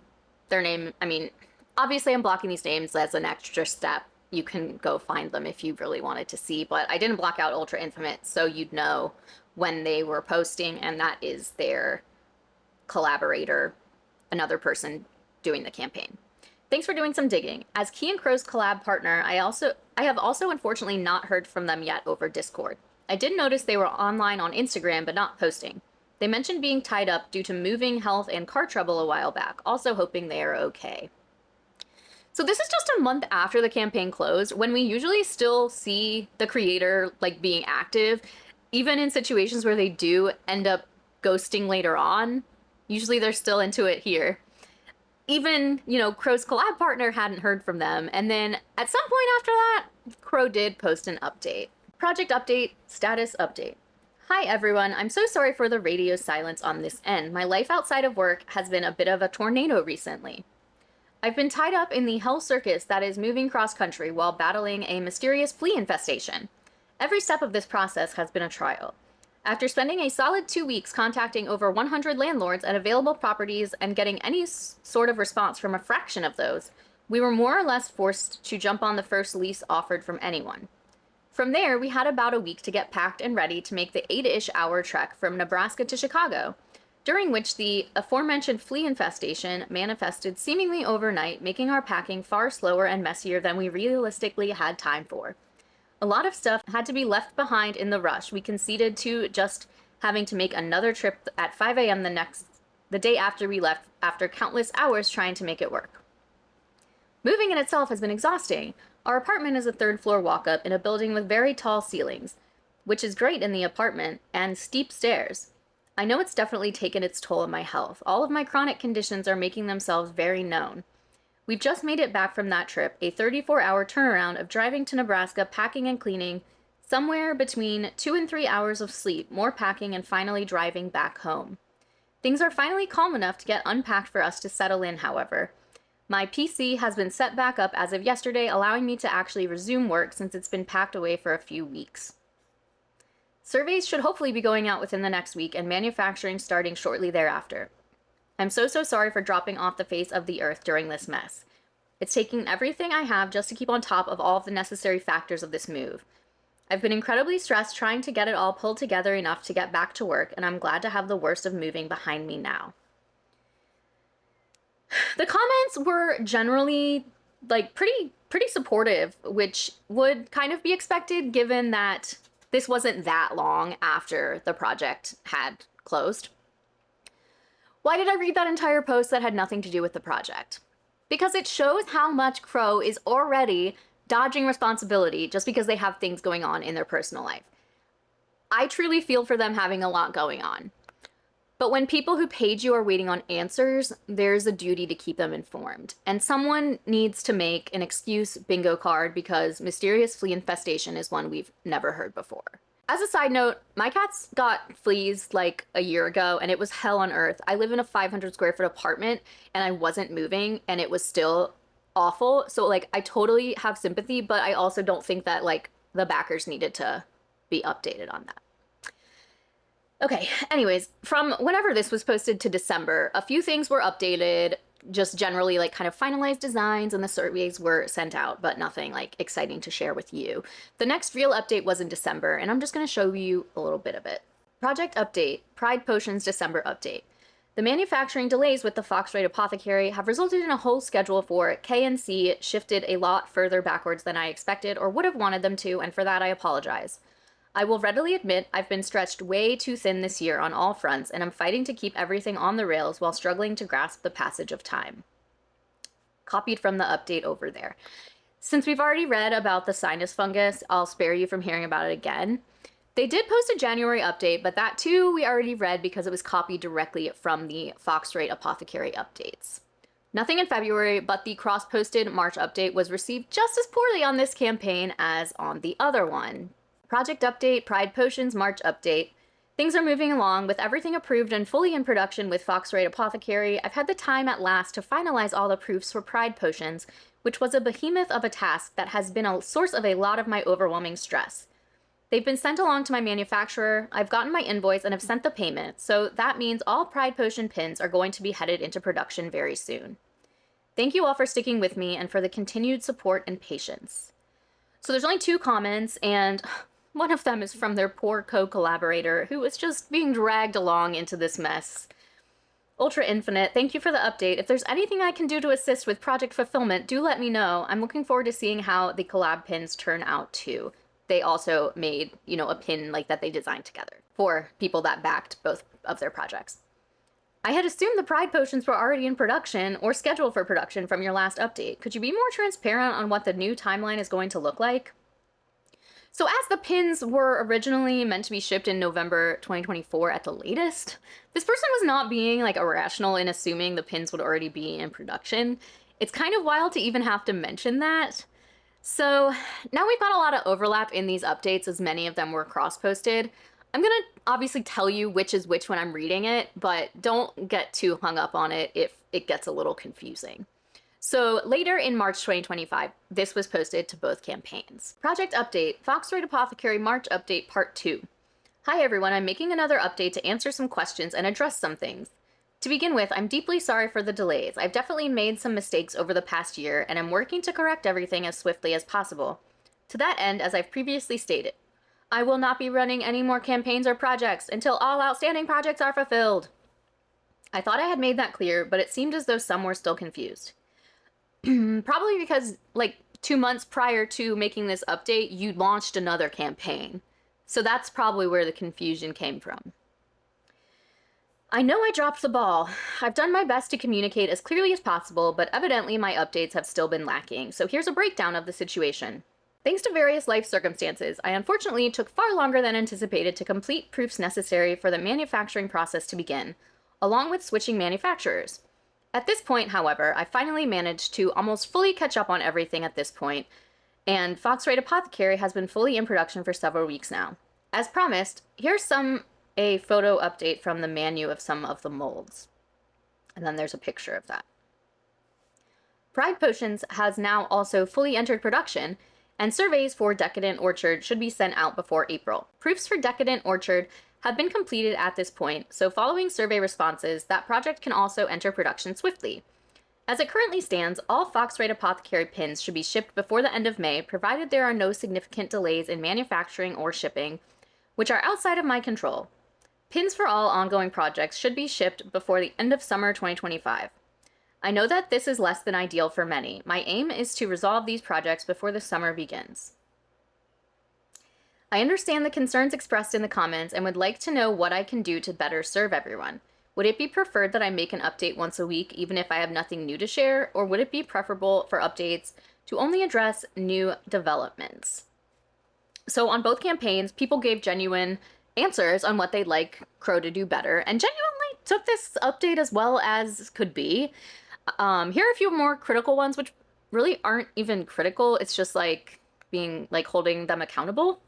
S1: their name, I mean, obviously I'm blocking these names as an extra step. You can go find them if you really wanted to see, but I didn't block out Ultra Infinite, so you'd know when they were posting, and that is their collaborator, another person doing the campaign. Thanks for doing some digging. As Key and Crow's collab partner, I have also unfortunately not heard from them yet over Discord. I did notice they were online on Instagram, but not posting. They mentioned being tied up due to moving, health, and car trouble a while back, also hoping they are okay. So this is just a month after the campaign closed, when we usually still see the creator like being active, even in situations where they do end up ghosting later on. Usually they're still into it here. Even, you know, Crow's collab partner hadn't heard from them. And then at some point after that, Crow did post an update. Project update, status update. Hi everyone, I'm so sorry for the radio silence on this end. My life outside of work has been a bit of a tornado recently. I've been tied up in the hell circus that is moving cross country while battling a mysterious flea infestation. Every step of this process has been a trial. After spending a solid 2 weeks contacting over 100 landlords at available properties and getting any sort of response from a fraction of those, we were more or less forced to jump on the first lease offered from anyone. From there, we had about a week to get packed and ready to make the 8-ish hour trek from Nebraska to Chicago, during which the aforementioned flea infestation manifested seemingly overnight, making our packing far slower and messier than we realistically had time for. A lot of stuff had to be left behind in the rush. We conceded to just having to make another trip at 5 a.m. the day after we left, after countless hours trying to make it work. Moving in itself has been exhausting. Our apartment is a third-floor walk-up in a building with very tall ceilings, which is great in the apartment, and steep stairs. I know it's definitely taken its toll on my health. All of my chronic conditions are making themselves very known. We've just made it back from that trip, a 34-hour turnaround of driving to Nebraska, packing and cleaning, somewhere between 2 and 3 hours of sleep, more packing, and finally driving back home. Things are finally calm enough to get unpacked for us to settle in, however. My PC has been set back up as of yesterday, allowing me to actually resume work since it's been packed away for a few weeks. Surveys should hopefully be going out within the next week and manufacturing starting shortly thereafter. I'm so sorry for dropping off the face of the earth during this mess. It's taking everything I have just to keep on top of all of the necessary factors of this move. I've been incredibly stressed trying to get it all pulled together enough to get back to work, and I'm glad to have the worst of moving behind me now. The comments were generally pretty supportive, which would kind of be expected given that this wasn't that long after the project had closed. Why did I read that entire post that had nothing to do with the project? Because it shows how much Crow is already dodging responsibility just because they have things going on in their personal life. I truly feel for them having a lot going on. But when people who paid you are waiting on answers, there's a duty to keep them informed. And someone needs to make an excuse bingo card because mysterious flea infestation is one we've never heard before. As a side note, my cats got fleas like a year ago and it was hell on earth. I live in a 500 square foot apartment and I wasn't moving and it was still awful. So like I totally have sympathy, but I also don't think that like the backers needed to be updated on that. Okay, anyways, from whenever this was posted to December, a few things were updated, just generally like kind of finalized designs, and the surveys were sent out, but nothing like exciting to share with you. The next real update was in December, and I'm just going to show you a little bit of it. Project update, Pride Potions December update. The manufacturing delays with the Foxrite Apothecary have resulted in a whole schedule for K&C shifted a lot further backwards than I expected or would have wanted them to, and for that I apologize. I will readily admit I've been stretched way too thin this year on all fronts, and I'm fighting to keep everything on the rails while struggling to grasp the passage of time. Copied from the update over there. Since we've already read about the sinus fungus, I'll spare you from hearing about it again. They did post a January update, but that too we already read because it was copied directly from the Foxrite Apothecary updates. Nothing in February, but the cross-posted March update was received just as poorly on this campaign as on the other one. Project update, Pride Potions, March update. Things are moving along with everything approved and fully in production with Foxrite Apothecary. I've had the time at last to finalize all the proofs for Pride Potions, which was a behemoth of a task that has been a source of a lot of my overwhelming stress. They've been sent along to my manufacturer, I've gotten my invoice and have sent the payment, so that means all Pride Potion pins are going to be headed into production very soon. Thank you all for sticking with me and for the continued support and patience. So there's only 2 comments, and one of them is from their poor co-collaborator who was just being dragged along into this mess. Ultra Infinite, thank you for the update. If there's anything I can do to assist with project fulfillment, do let me know. I'm looking forward to seeing how the collab pins turn out too. They also made, a pin like that they designed together for people that backed both of their projects. I had assumed the Pride Potions were already in production or scheduled for production from your last update. Could you be more transparent on what the new timeline is going to look like? So as the pins were originally meant to be shipped in November 2024 at the latest, this person was not being irrational in assuming the pins would already be in production. It's kind of wild to even have to mention that. So now we've got a lot of overlap in these updates as many of them were cross-posted. I'm gonna obviously tell you which is which when I'm reading it, but don't get too hung up on it if it gets a little confusing. So later in March 2025, this was posted to both campaigns. Project update, Foxroyd Apothecary March update part 2. Hi everyone, I'm making another update to answer some questions and address some things. To begin with, I'm deeply sorry for the delays. I've definitely made some mistakes over the past year, and I'm working to correct everything as swiftly as possible. To that end, as I've previously stated, I will not be running any more campaigns or projects until all outstanding projects are fulfilled. I thought I had made that clear, but it seemed as though some were still confused. Probably because, like, 2 months prior to making this update, you launched another campaign. So that's probably where the confusion came from. I know I dropped the ball. I've done my best to communicate as clearly as possible, but evidently my updates have still been lacking, so here's a breakdown of the situation. Thanks to various life circumstances, I unfortunately took far longer than anticipated to complete proofs necessary for the manufacturing process to begin, along with switching manufacturers. At this point, however, I finally managed to almost fully catch up on everything at this point, and Foxroyd Apothecary has been fully in production for several weeks now. As promised, here's a photo update from the menu of some of the molds. And then there's a picture of that. Pride Potions has now also fully entered production, and surveys for Decadent Orchard should be sent out before April. Proofs for Decadent Orchard have been completed at this point, so following survey responses, that project can also enter production swiftly. As it currently stands, all Foxroyd Apothecary pins should be shipped before the end of May, provided there are no significant delays in manufacturing or shipping, which are outside of my control. Pins for all ongoing projects should be shipped before the end of summer 2025. I know that this is less than ideal for many. My aim is to resolve these projects before the summer begins. I understand the concerns expressed in the comments and would like to know what I can do to better serve everyone. Would it be preferred that I make an update once a week, even if I have nothing new to share, or would it be preferable for updates to only address new developments? So on both campaigns, people gave genuine answers on what they'd like Crow to do better, and genuinely took this update as well as could be. Here are a few more critical ones, which really aren't even critical. It's just like being like holding them accountable.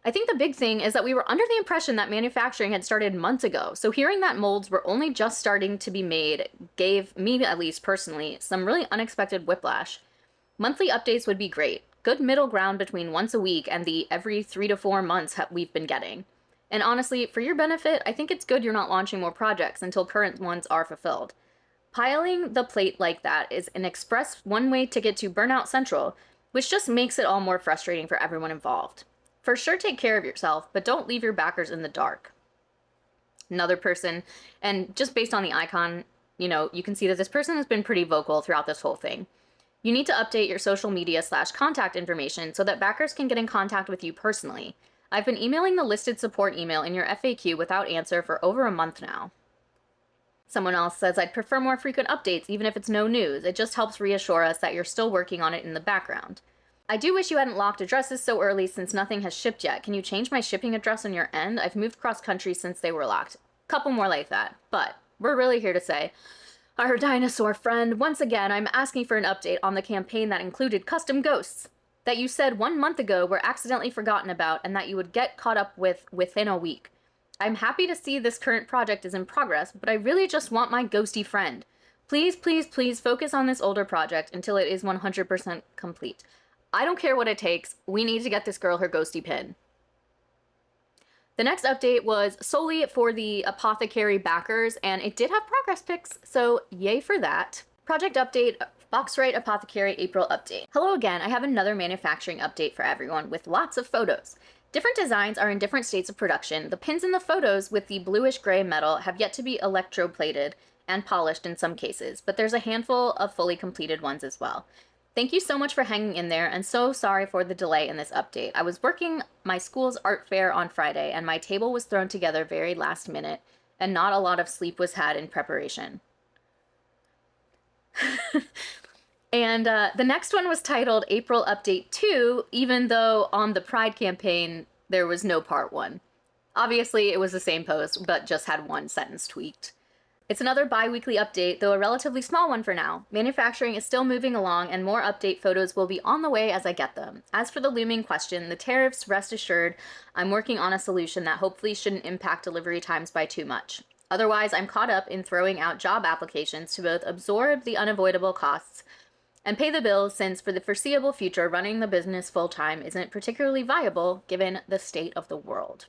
S1: I think the big thing is that we were under the impression that manufacturing had started months ago, so hearing that molds were only just starting to be made gave me, at least personally, some really unexpected whiplash. Monthly updates would be great. Good middle ground between once a week and the every 3 to 4 months we've been getting. And honestly, for your benefit, I think it's good you're not launching more projects until current ones are fulfilled. Piling the plate like that is an express one-way ticket to Burnout Central, which just makes it all more frustrating for everyone involved. For sure, take care of yourself, but don't leave your backers in the dark. Another person, and just based on the icon, you can see that this person has been pretty vocal throughout this whole thing. You need to update your social media / contact information so that backers can get in contact with you personally. I've been emailing the listed support email in your FAQ without answer for over a month now. Someone else says, I'd prefer more frequent updates even if it's no news. It just helps reassure us that you're still working on it in the background. I do wish you hadn't locked addresses so early since nothing has shipped yet. Can you change my shipping address on your end? I've moved cross country since they were locked. Couple more like that, but we're really here to say, our dinosaur friend, once again, I'm asking for an update on the campaign that included custom ghosts that you said 1 month ago were accidentally forgotten about and that you would get caught up with within a week. I'm happy to see this current project is in progress, but I really just want my ghosty friend. Please, please, please focus on this older project until it is 100% complete. I don't care what it takes. We need to get this girl her ghosty pin. The next update was solely for the Apothecary backers, and it did have progress pics, so yay for that. Project update, Foxroyd Apothecary April update. Hello again, I have another manufacturing update for everyone with lots of photos. Different designs are in different states of production. The pins in the photos with the bluish gray metal have yet to be electroplated and polished in some cases, but there's a handful of fully completed ones as well. Thank you so much for hanging in there, and so sorry for the delay in this update. I was working my school's art fair on Friday, and my table was thrown together very last minute, and not a lot of sleep was had in preparation. And the next one was titled April Update 2, even though on the Pride campaign, there was no part 1. Obviously, it was the same post, but just had one sentence tweaked. It's another bi-weekly update, though a relatively small one for now. Manufacturing is still moving along, and more update photos will be on the way as I get them. As for the looming question, the tariffs, rest assured, I'm working on a solution that hopefully shouldn't impact delivery times by too much. Otherwise, I'm caught up in throwing out job applications to both absorb the unavoidable costs and pay the bills, since for the foreseeable future, running the business full-time isn't particularly viable given the state of the world.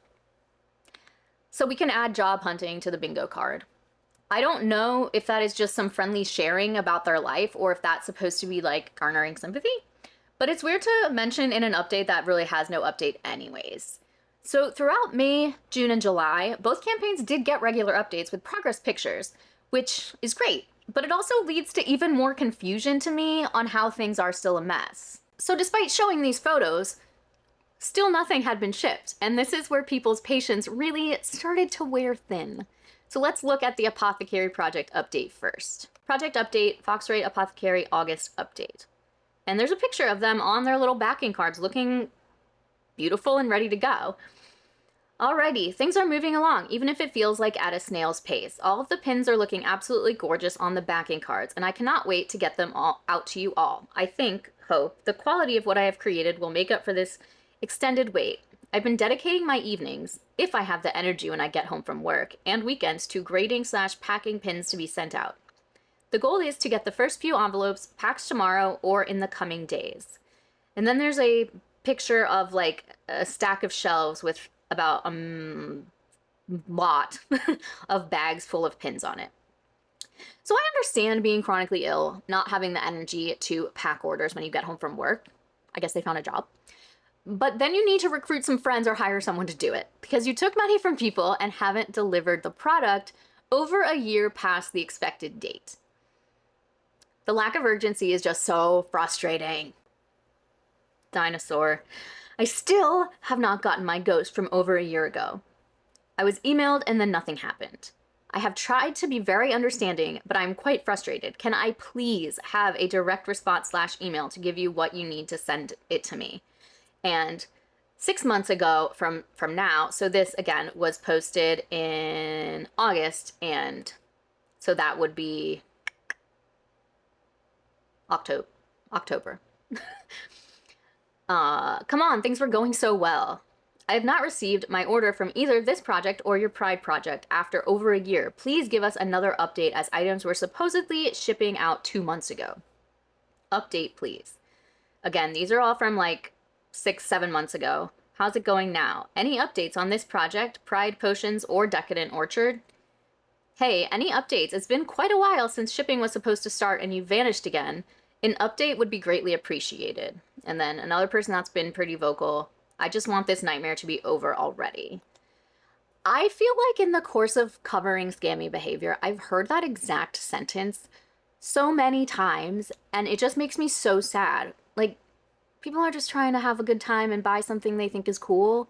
S1: So we can add job hunting to the bingo card. I don't know if that is just some friendly sharing about their life or if that's supposed to be like garnering sympathy, but it's weird to mention in an update that really has no update anyways. So throughout May, June, and July, both campaigns did get regular updates with progress pictures, which is great, but it also leads to even more confusion to me on how things are still a mess. So despite showing these photos, still nothing had been shipped, and this is where people's patience really started to wear thin. So let's look at the Apothecary Project update first. Project update, Foxrite Apothecary August update. And there's a picture of them on their little backing cards looking beautiful and ready to go. Alrighty, things are moving along, even if it feels like at a snail's pace. All of the pins are looking absolutely gorgeous on the backing cards, and I cannot wait to get them all out to you all. I hope, the quality of what I have created will make up for this extended wait. I've been dedicating my evenings, if I have the energy when I get home from work, and weekends to grading/packing pins to be sent out. The goal is to get the first few envelopes packed tomorrow or in the coming days. And then there's a picture of like a stack of shelves with about a lot of bags full of pins on it. So I understand being chronically ill, not having the energy to pack orders when you get home from work. I guess they found a job. But then you need to recruit some friends or hire someone to do it, because you took money from people and haven't delivered the product over a year past the expected date. The lack of urgency is just so frustrating. Dinosaur. I still have not gotten my ghost from over a year ago. I was emailed and then nothing happened. I have tried to be very understanding, but I'm quite frustrated. Can I please have a direct response/email to give you what you need to send it to me? And 6 months ago from now, so this again was posted in August, and so that would be October. Come on, things were going so well. I have not received my order from either this project or your Pride project after over a year. Please give us another update, as items were supposedly shipping out 2 months ago. Update, please. Again, these are all from like 6-7 months ago. How's it going now? Any updates on this project, Pride Potions, or Decadent Orchard? Hey, any updates? It's been quite a while since shipping was supposed to start and you vanished again. An update would be greatly appreciated. And then another person that's been pretty vocal, I just want this nightmare to be over already. I feel like in the course of covering scammy behavior, I've heard that exact sentence so many times, and it just makes me so sad. Like, people are just trying to have a good time and buy something they think is cool,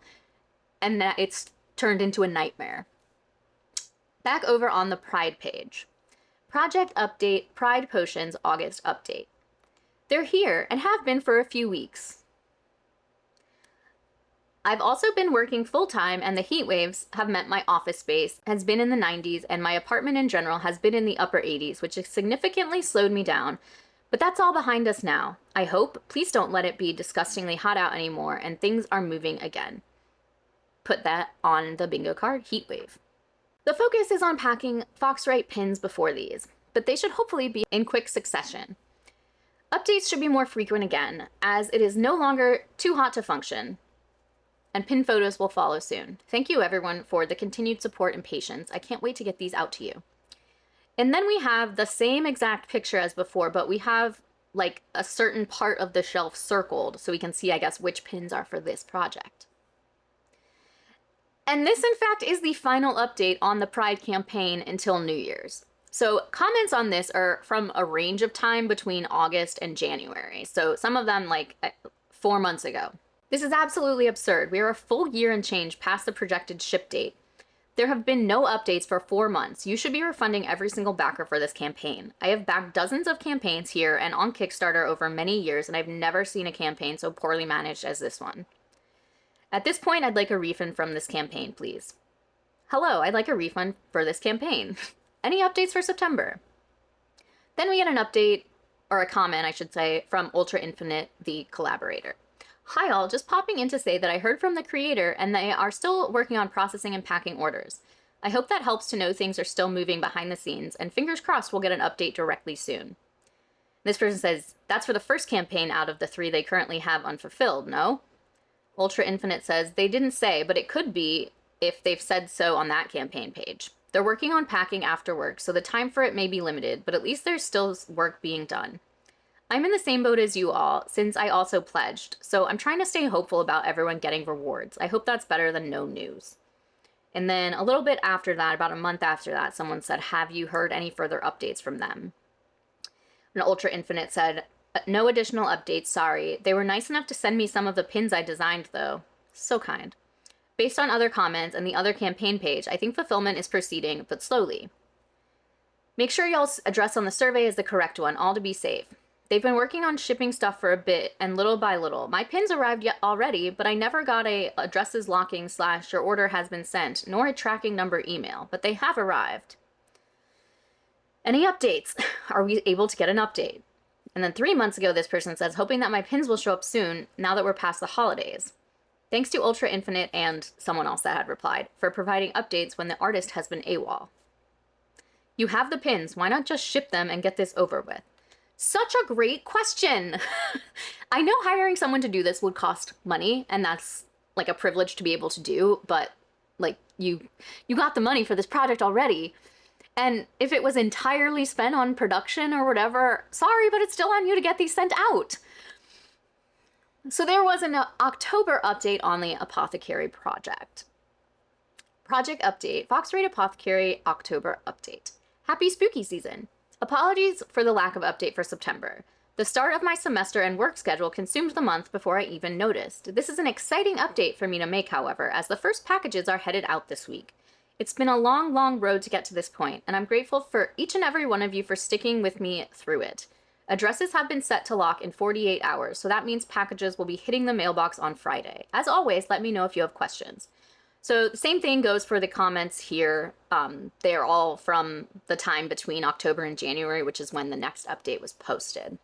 S1: and that it's turned into a nightmare. Back over on the Pride page. Project update, Pride Potions, August update. They're here and have been for a few weeks. I've also been working full-time, and the heat waves have meant my office space has been in the 90s and my apartment in general has been in the upper 80s, which has significantly slowed me down. But that's all behind us now. I hope. Please don't let it be disgustingly hot out anymore and things are moving again. Put that on the bingo card, heat wave. The focus is on packing Foxrite pins before these, but they should hopefully be in quick succession. Updates should be more frequent again, as it is no longer too hot to function. And pin photos will follow soon. Thank you everyone for the continued support and patience. I can't wait to get these out to you. And then we have the same exact picture as before, but we have like a certain part of the shelf circled so we can see, I guess, which pins are for this project. And this, in fact, is the final update on the Pride campaign until New Year's. So comments on this are from a range of time between August and January. So some of them like 4 months ago. This is absolutely absurd. We are a full year and change past the projected ship date. There have been no updates for 4 months. You should be refunding every single backer for this campaign. I have backed dozens of campaigns here and on Kickstarter over many years, and I've never seen a campaign so poorly managed as this one. At this point, I'd like a refund from this campaign, please. Hello, I'd like a refund for this campaign. Any updates for September? Then we get an update, or a comment, I should say, from Ultra Infinite, the collaborator. Hi all, just popping in to say that I heard from the creator and they are still working on processing and packing orders. I hope that helps to know things are still moving behind the scenes, and fingers crossed we'll get an update directly soon. This person says, that's for the first campaign out of the 3 they currently have unfulfilled, no? Ultra Infinite says, they didn't say, but it could be if they've said so on that campaign page. They're working on packing after work, so the time for it may be limited, but at least there's still work being done. I'm in the same boat as you all, since I also pledged, so I'm trying to stay hopeful about everyone getting rewards. I hope that's better than no news. And then a little bit after that, about a month after that, someone said, have you heard any further updates from them? And Ultra Infinite said, no additional updates, sorry. They were nice enough to send me some of the pins I designed, though. So kind. Based on other comments and the other campaign page, I think fulfillment is proceeding, but slowly. Make sure y'all's address on the survey is the correct one, all to be safe. They've been working on shipping stuff for a bit, and little by little. My pins arrived yet already, but I never got a addresses locking / your order has been sent, nor a tracking number email, but they have arrived. Any updates? Are we able to get an update? And then 3 months ago, this person says, hoping that my pins will show up soon, now that we're past the holidays. Thanks to Ultra Infinite and someone else that had replied, for providing updates when the artist has been AWOL. You have the pins, why not just ship them and get this over with? Such a great question. I know hiring someone to do this would cost money, and that's like a privilege to be able to do, but like you got the money for this project already. And if it was entirely spent on production or whatever, sorry, but it's still on you to get these sent out. So there was an October update on the Apothecary project. Project update, Fox Rate Apothecary October update. Happy spooky season. Apologies for the lack of update for September. The start of my semester and work schedule consumed the month before I even noticed. This is an exciting update for me to make, however, as the first packages are headed out this week. It's been a long, long road to get to this point, and I'm grateful for each and every one of you for sticking with me through it. Addresses have been set to lock in 48 hours, so that means packages will be hitting the mailbox on Friday. As always, let me know if you have questions. So the same thing goes for the comments here. They're all from the time between October and January, which is when the next update was posted.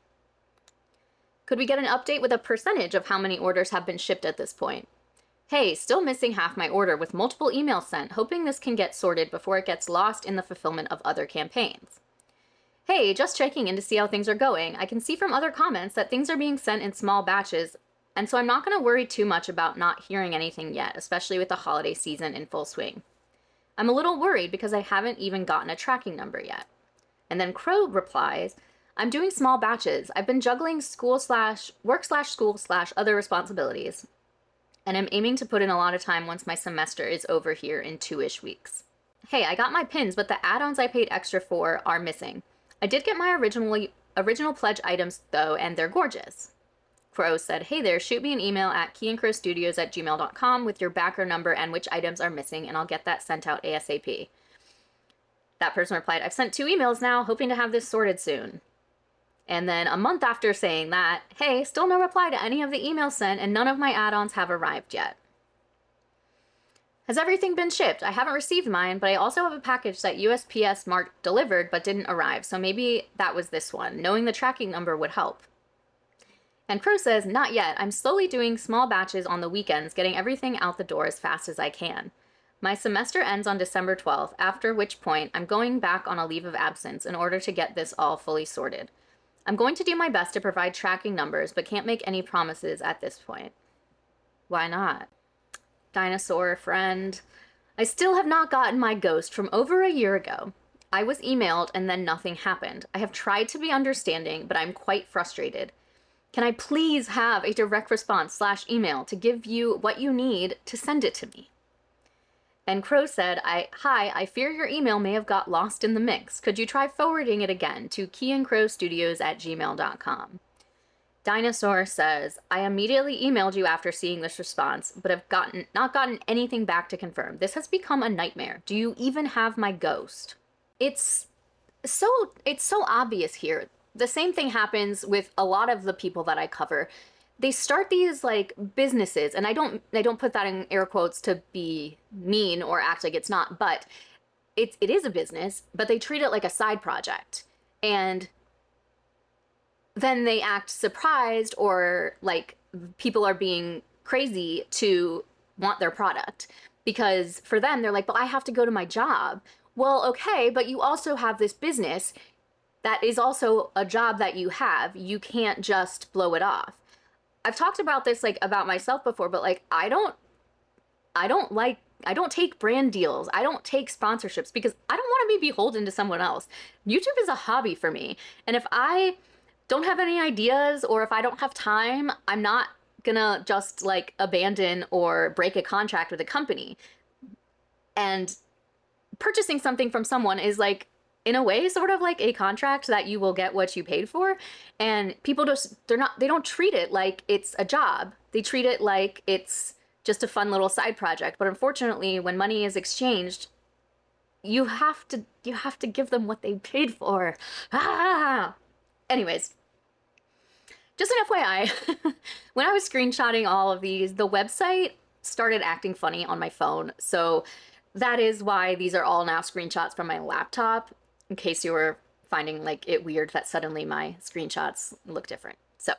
S1: Could we get an update with a percentage of how many orders have been shipped at this point? Hey, still missing half my order with multiple emails sent, hoping this can get sorted before it gets lost in the fulfillment of other campaigns. Hey, just checking in to see how things are going. I can see from other comments that things are being sent in small batches, and so I'm not going to worry too much about not hearing anything yet, especially with the holiday season in full swing. I'm a little worried because I haven't even gotten a tracking number yet. And then Crow replies, I'm doing small batches. I've been juggling work/school/other responsibilities, and I'm aiming to put in a lot of time once my semester is over here in 2-ish weeks. Hey, I got my pins, but the add-ons I paid extra for are missing. I did get my original pledge items though, and they're gorgeous. Crow said, hey there, shoot me an email at keyandcrowstudios@gmail.com with your backer number and which items are missing, and I'll get that sent out ASAP. That person replied, I've sent 2 emails now, hoping to have this sorted soon. And then a month after saying that, hey, still no reply to any of the emails sent, and none of my add-ons have arrived yet. Has everything been shipped? I haven't received mine, but I also have a package that USPS marked delivered but didn't arrive, so maybe that was this one. Knowing the tracking number would help. And Crow says, not yet. I'm slowly doing small batches on the weekends, getting everything out the door as fast as I can. My semester ends on December 12th, after which point I'm going back on a leave of absence in order to get this all fully sorted. I'm going to do my best to provide tracking numbers, but can't make any promises at this point. Why not? Dinosaur friend. I still have not gotten my ghost from over a year ago. I was emailed and then nothing happened. I have tried to be understanding, but I'm quite frustrated. Can I please have a direct response /email to give you what you need to send it to me? And Crow said, hi, I fear your email may have got lost in the mix. Could you try forwarding it again to keyandcrowstudios@gmail.com? Dinosaur says, I immediately emailed you after seeing this response, but have not gotten anything back to confirm. This has become a nightmare. Do you even have my ghost? It's so obvious here. The same thing happens with a lot of the people that I cover. They start these like businesses, and I don't put that in air quotes to be mean or act like it's not, but it is a business, but they treat it like a side project. And then they act surprised or like people are being crazy to want their product. Because for them, they're like, but I have to go to my job. Well, okay, but you also have this business that is also a job that you have. You can't just blow it off. I've talked about this like about myself before, but like I don't take brand deals. I don't take sponsorships because I don't want to be beholden to someone else. YouTube is a hobby for me. And if I don't have any ideas or if I don't have time, I'm not gonna just like abandon or break a contract with a company. And purchasing something from someone is like, in a way, sort of like a contract that you will get what you paid for. And people they don't treat it like it's a job. They treat it like it's just a fun little side project. But unfortunately, when money is exchanged, you have to give them what they paid for. Ah! Anyways, just an FYI, when I was screenshotting all of these, the website started acting funny on my phone. So that is why these are all now screenshots from my laptop, in case you were finding like it weird that suddenly my screenshots look different. So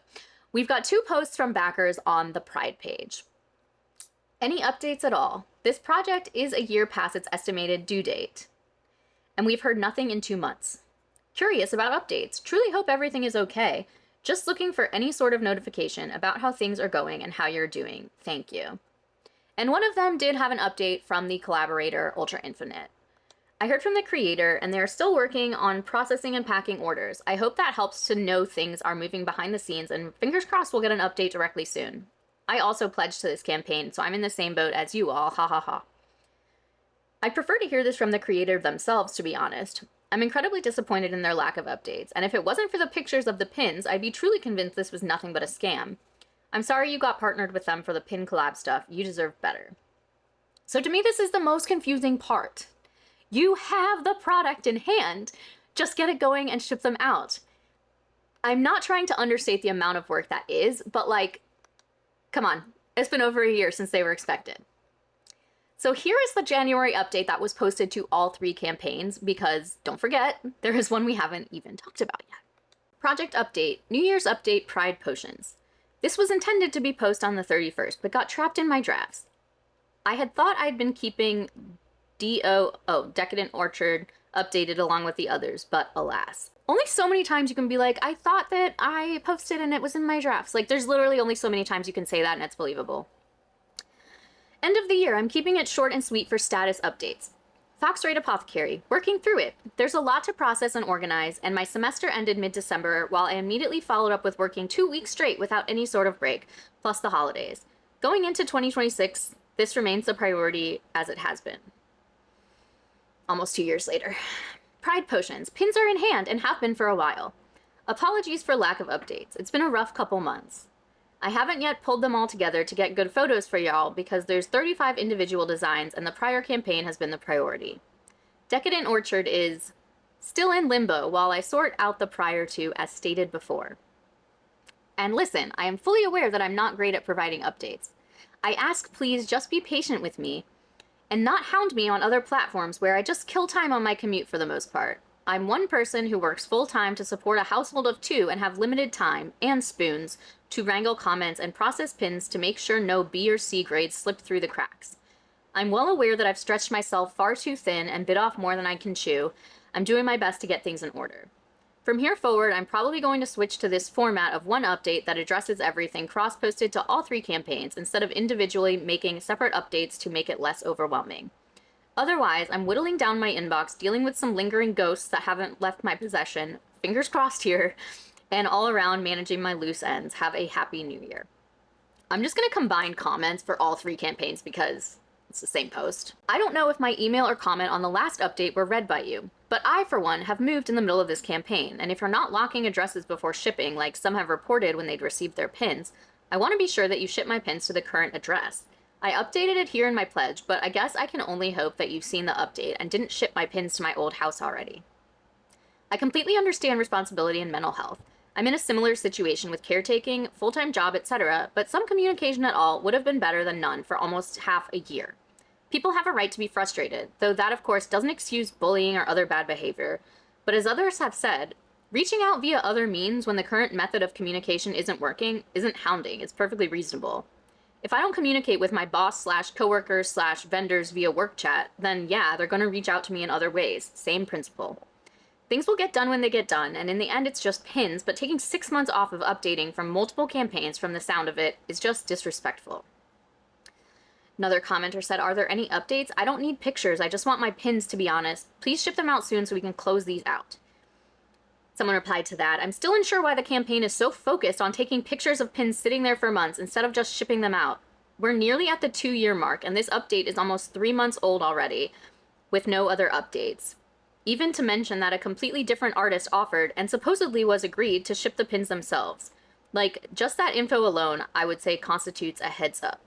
S1: we've got 2 posts from backers on the Pride page. Any updates at all? This project is a year past its estimated due date, and we've heard nothing in 2 months. Curious about updates. Truly hope everything is okay. Just looking for any sort of notification about how things are going and how you're doing. Thank you. And one of them did have an update from the collaborator, Ultra Infinite. I heard from the creator, and they're still working on processing and packing orders. I hope that helps to know things are moving behind the scenes, and fingers crossed we'll get an update directly soon. I also pledged to this campaign, so I'm in the same boat as you all, ha ha ha. I'd prefer to hear this from the creator themselves, to be honest. I'm incredibly disappointed in their lack of updates, and if it wasn't for the pictures of the pins, I'd be truly convinced this was nothing but a scam. I'm sorry you got partnered with them for the pin collab stuff. You deserve better. So to me, this is the most confusing part. You have the product in hand. Just get it going and ship them out. I'm not trying to understate the amount of work that is, but like, come on. It's been over a year since they were expected. So here is the January update that was posted to all 3 campaigns, because don't forget, there is one we haven't even talked about yet. Project update, New Year's update, Pride potions. This was intended to be posted on the 31st, but got trapped in my drafts. I had thought I'd been keeping Decadent Orchard updated along with the others, but alas. Only so many times you can be like, I thought that I posted and it was in my drafts. Like, there's literally only so many times you can say that and it's believable. End of the year, I'm keeping it short and sweet for status updates. Foxrite Apothecary, working through it. There's a lot to process and organize, and my semester ended mid-December while I immediately followed up with working 2 weeks straight without any sort of break, plus the holidays. Going into 2026, this remains a priority as it has been. Almost 2 years later. Pride potions. Pins are in hand and have been for a while. Apologies for lack of updates. It's been a rough couple months. I haven't yet pulled them all together to get good photos for y'all because there's 35 individual designs and the prior campaign has been the priority. Decadent Orchard is still in limbo while I sort out the prior 2 as stated before. And listen, I am fully aware that I'm not great at providing updates. I ask please just be patient with me and not hound me on other platforms where I just kill time on my commute for the most part. I'm one person who works full-time to support a household of 2 and have limited time, and spoons, to wrangle comments and process pins to make sure no B or C grades slip through the cracks. I'm well aware that I've stretched myself far too thin and bit off more than I can chew. I'm doing my best to get things in order. From here forward, I'm probably going to switch to this format of one update that addresses everything cross-posted to all 3 campaigns instead of individually making separate updates to make it less overwhelming. Otherwise, I'm whittling down my inbox, dealing with some lingering ghosts that haven't left my possession, fingers crossed here, and all around managing my loose ends. Have a happy new year. I'm just going to combine comments for all 3 campaigns because it's the same post. I don't know if my email or comment on the last update were read by you, but I, for one, have moved in the middle of this campaign, and if you're not locking addresses before shipping, like some have reported when they'd received their pins, I want to be sure that you ship my pins to the current address. I updated it here in my pledge, but I guess I can only hope that you've seen the update and didn't ship my pins to my old house already. I completely understand responsibility and mental health. I'm in a similar situation with caretaking, full-time job, etc., but some communication at all would have been better than none for almost half a year. People have a right to be frustrated, though that of course doesn't excuse bullying or other bad behavior. But as others have said, reaching out via other means when the current method of communication isn't working isn't hounding, it's perfectly reasonable. If I don't communicate with my boss slash coworkers slash vendors via work chat, then yeah, they're gonna reach out to me in other ways. Same principle. Things will get done when they get done, and in the end it's just pins, but taking 6 months off of updating from multiple campaigns from the sound of it is just disrespectful. Another commenter said, are there any updates? I don't need pictures, I just want my pins, to be honest. Please ship them out soon so we can close these out. Someone replied to that, I'm still unsure why the campaign is so focused on taking pictures of pins sitting there for months instead of just shipping them out. We're nearly at the 2-year mark, and this update is almost 3 months old already, with no other updates. Even to mention that a completely different artist offered, and supposedly was agreed, to ship the pins themselves. Like, just that info alone, I would say constitutes a heads up.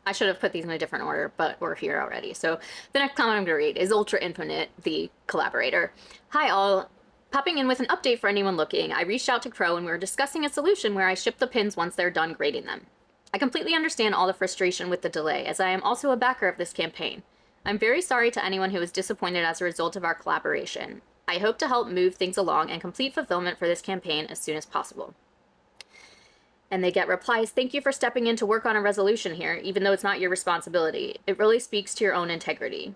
S1: I should have put these in a different order, but we're here already. So the next comment I'm going to read is Ultra Infinite, the collaborator. Hi all. Popping in with an update for anyone looking. I reached out to Crow and we were discussing a solution where I ship the pins once they're done grading them. I completely understand all the frustration with the delay, as I am also a backer of this campaign. I'm very sorry to anyone who was disappointed as a result of our collaboration. I hope to help move things along and complete fulfillment for this campaign as soon as possible. And they get replies, thank you for stepping in to work on a resolution here, even though it's not your responsibility. It really speaks to your own integrity.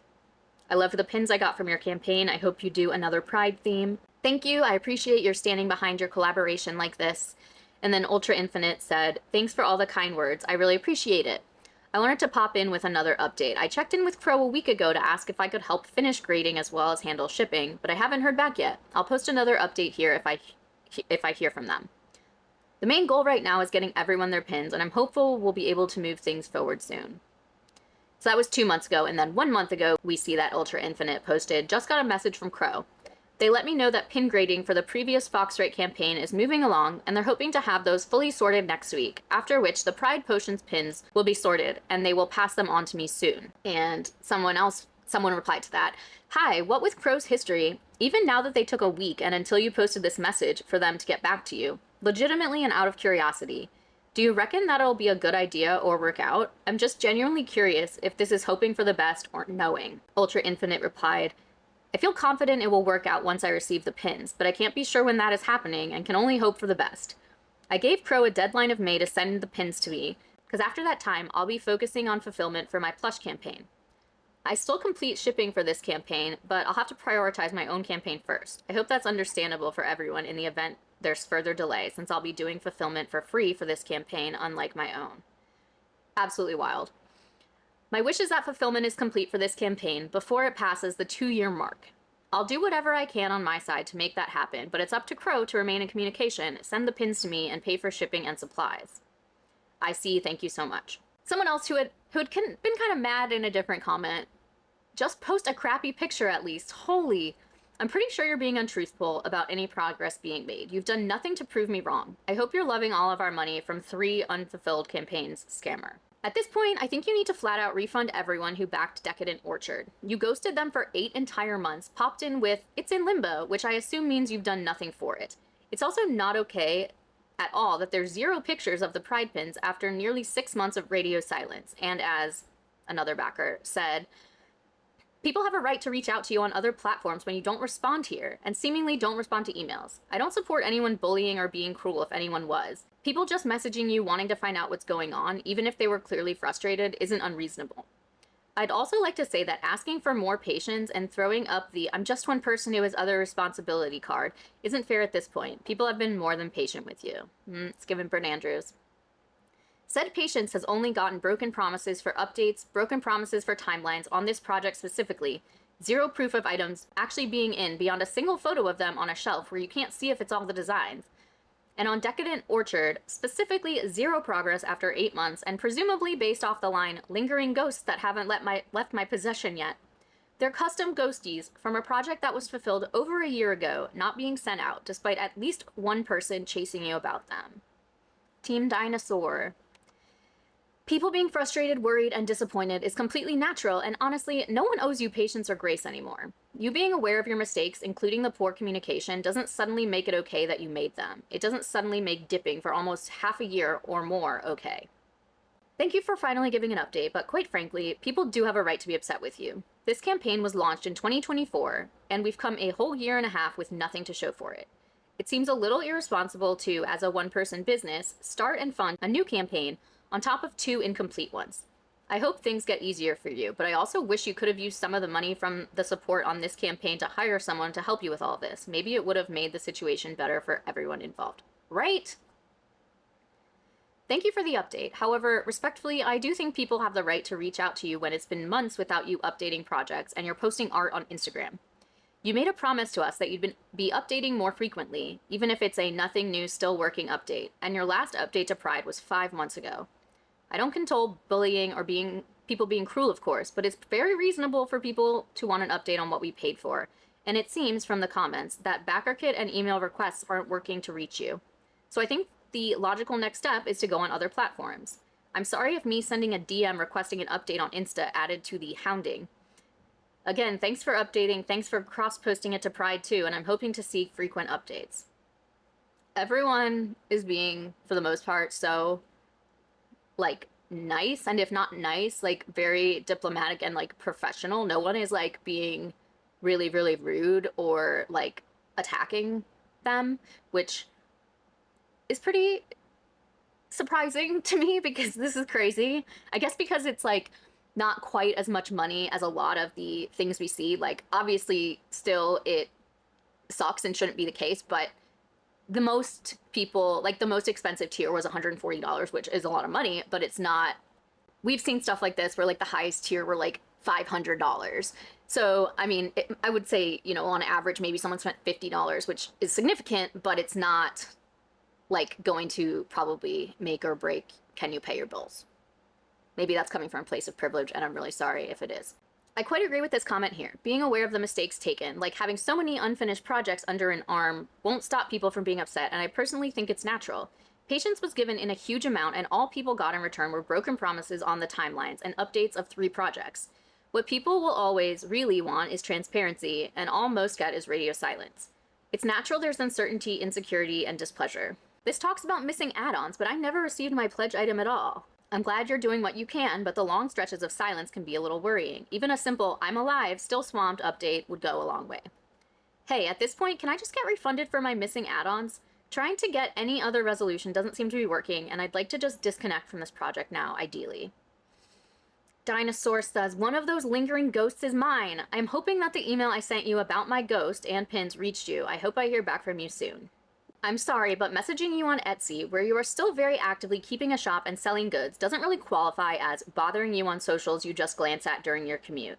S1: I love the pins I got from your campaign. I hope you do another Pride theme. Thank you. I appreciate your standing behind your collaboration like this. And then Ultra Infinite said, thanks for all the kind words. I really appreciate it. I wanted to pop in with another update. I checked in with Crow a week ago to ask if I could help finish grading as well as handle shipping, but I haven't heard back yet. I'll post another update here if I hear from them. The main goal right now is getting everyone their pins, and I'm hopeful we'll be able to move things forward soon. So that was 2 months ago, and then 1 month ago, we see that Ultra Infinite posted, just got a message from Crow. They let me know that pin grading for the previous Foxrite campaign is moving along, and they're hoping to have those fully sorted next week, after which the Pride Potions pins will be sorted, and they will pass them on to me soon. And someone replied to that, hi, what with Crow's history, even now that they took a week and until you posted this message for them to get back to you, legitimately and out of curiosity, do you reckon that'll be a good idea or work out? I'm just genuinely curious if this is hoping for the best or knowing. Ultra Infinite replied, I feel confident it will work out once I receive the pins, but I can't be sure when that is happening and can only hope for the best. I gave Crow a deadline of May to send the pins to me, because after that time, I'll be focusing on fulfillment for my plush campaign. I still complete shipping for this campaign, but I'll have to prioritize my own campaign first. I hope that's understandable for everyone in the event there's further delay, since I'll be doing fulfillment for free for this campaign, unlike my own. Absolutely wild. My wish is that fulfillment is complete for this campaign before it passes the 2-year mark. I'll do whatever I can on my side to make that happen, but it's up to Crow to remain in communication, send the pins to me, and pay for shipping and supplies. I see, thank you so much. Someone else who had been kind of mad in a different comment, just post a crappy picture at least. Holy, I'm pretty sure you're being untruthful about any progress being made. You've done nothing to prove me wrong. I hope you're loving all of our money from 3 unfulfilled campaigns, scammer. At this point, I think you need to flat out refund everyone who backed Decadent Orchard. You ghosted them for 8 entire months, popped in with, it's in limbo, which I assume means you've done nothing for it. It's also not okay at all that there's 0 pictures of the Pride pins after nearly 6 months of radio silence, and as another backer said, people have a right to reach out to you on other platforms when you don't respond here, and seemingly don't respond to emails. I don't support anyone bullying or being cruel if anyone was. People just messaging you wanting to find out what's going on, even if they were clearly frustrated, isn't unreasonable. I'd also like to say that asking for more patience and throwing up the I'm just one person who has other responsibility card isn't fair at this point. People have been more than patient with you. It's given Brent Andrews. Said patience has only gotten broken promises for updates, broken promises for timelines on this project specifically, 0 proof of items actually being in beyond a single photo of them on a shelf where you can't see if it's all the designs. And on Decadent Orchard, specifically 0 progress after 8 months, and presumably based off the line, lingering ghosts that haven't left my possession yet. They're custom ghosties from a project that was fulfilled over a year ago, not being sent out, despite at least one person chasing you about them. Team Dinosaur. People being frustrated, worried, and disappointed is completely natural, and honestly, no one owes you patience or grace anymore. You being aware of your mistakes, including the poor communication, doesn't suddenly make it okay that you made them. It doesn't suddenly make dipping for almost half a year or more okay. Thank you for finally giving an update, but quite frankly, people do have a right to be upset with you. This campaign was launched in 2024, and we've come a whole year and a half with nothing to show for it. It seems a little irresponsible to, as a one-person business, start and fund a new campaign on top of two incomplete ones. I hope things get easier for you, but I also wish you could have used some of the money from the support on this campaign to hire someone to help you with all this. Maybe it would have made the situation better for everyone involved. Right? Thank you for the update. However, respectfully, I do think people have the right to reach out to you when it's been months without you updating projects and you're posting art on Instagram. You made a promise to us that you'd be updating more frequently, even if it's a nothing new, still working update, and your last update to Pride was 5 months ago. I don't condone bullying or people being cruel, of course, but it's very reasonable for people to want an update on what we paid for, and it seems from the comments that BackerKit and email requests aren't working to reach you. So I think the logical next step is to go on other platforms. I'm sorry if me sending a DM requesting an update on Insta added to the hounding. Again, thanks for updating, thanks for cross-posting it to Pride too, and I'm hoping to see frequent updates. Everyone is being, for the most part, so, like, nice, and if not nice, like, very diplomatic and, like, professional. No one is, like, being really, really rude or, like, attacking them, which is pretty surprising to me because this is crazy. I guess because it's like not quite as much money as a lot of the things we see. Like, obviously still it sucks and shouldn't be the case, but the most people, like the most expensive tier was $140, which is a lot of money, but it's not. We've seen stuff like this where like the highest tier were like $500. So, I mean, I would say, you know, on average, maybe someone spent $50, which is significant, but it's not like going to probably make or break can you pay your bills. Maybe that's coming from a place of privilege, and I'm really sorry if it is. I quite agree with this comment here. Being aware of the mistakes taken, like having so many unfinished projects under an arm, won't stop people from being upset, and I personally think it's natural. Patience was given in a huge amount, and all people got in return were broken promises on the timelines and updates of 3 projects. What people will always really want is transparency, and all most get is radio silence. It's natural there's uncertainty, insecurity, and displeasure. This talks about missing add-ons, but I never received my pledge item at all. I'm glad you're doing what you can, but the long stretches of silence can be a little worrying. Even a simple, I'm alive, still swamped update would go a long way. Hey, at this point, can I just get refunded for my missing add-ons? Trying to get any other resolution doesn't seem to be working, and I'd like to just disconnect from this project now, ideally. Dinosaur says, one of those lingering ghosts is mine. I'm hoping that the email I sent you about my ghost and pins reached you. I hope I hear back from you soon. I'm sorry, but messaging you on Etsy, where you are still very actively keeping a shop and selling goods, doesn't really qualify as bothering you on socials you just glance at during your commute.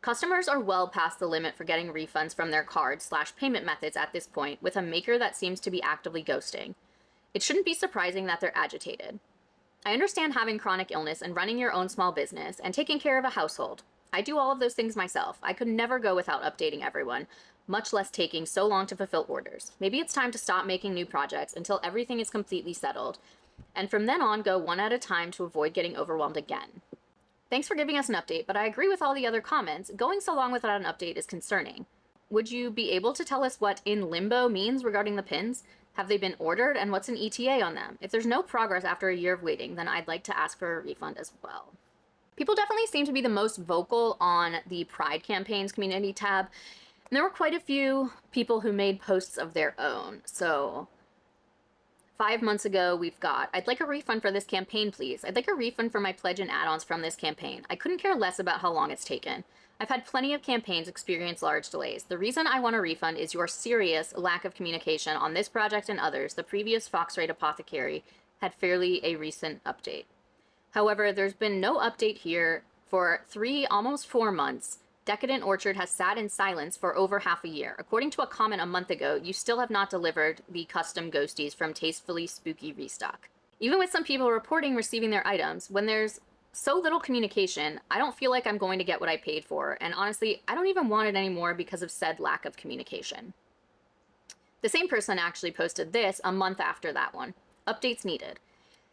S1: Customers are well past the limit for getting refunds from their cards/payment methods at this point, with a maker that seems to be actively ghosting. It shouldn't be surprising that they're agitated. I understand having chronic illness and running your own small business and taking care of a household. I do all of those things myself. I could never go without updating everyone, much less taking so long to fulfill orders. Maybe it's time to stop making new projects until everything is completely settled, and from then on go one at a time to avoid getting overwhelmed again. Thanks for giving us an update, but I agree with all the other comments. Going so long without an update is concerning. Would you be able to tell us what in limbo means regarding the pins? Have they been ordered, and what's an ETA on them? If there's no progress after a year of waiting, then I'd like to ask for a refund as well. People definitely seem to be the most vocal on the Pride campaign's community tab. And there were quite a few people who made posts of their own. So 5 months ago, we've got, I'd like a refund for this campaign, please. I'd like a refund for my pledge and add-ons from this campaign. I couldn't care less about how long it's taken. I've had plenty of campaigns experience large delays. The reason I want a refund is your serious lack of communication on this project and others. The previous Foxrite Apothecary had fairly a recent update. However, there's been no update here for 3, almost 4 months. Decadent Orchard has sat in silence for over half a year. According to a comment a month ago, you still have not delivered the custom ghosties from Tastefully Spooky Restock. Even with some people reporting receiving their items, when there's so little communication, I don't feel like I'm going to get what I paid for, and honestly, I don't even want it anymore because of said lack of communication. The same person actually posted this a month after that one. Updates needed.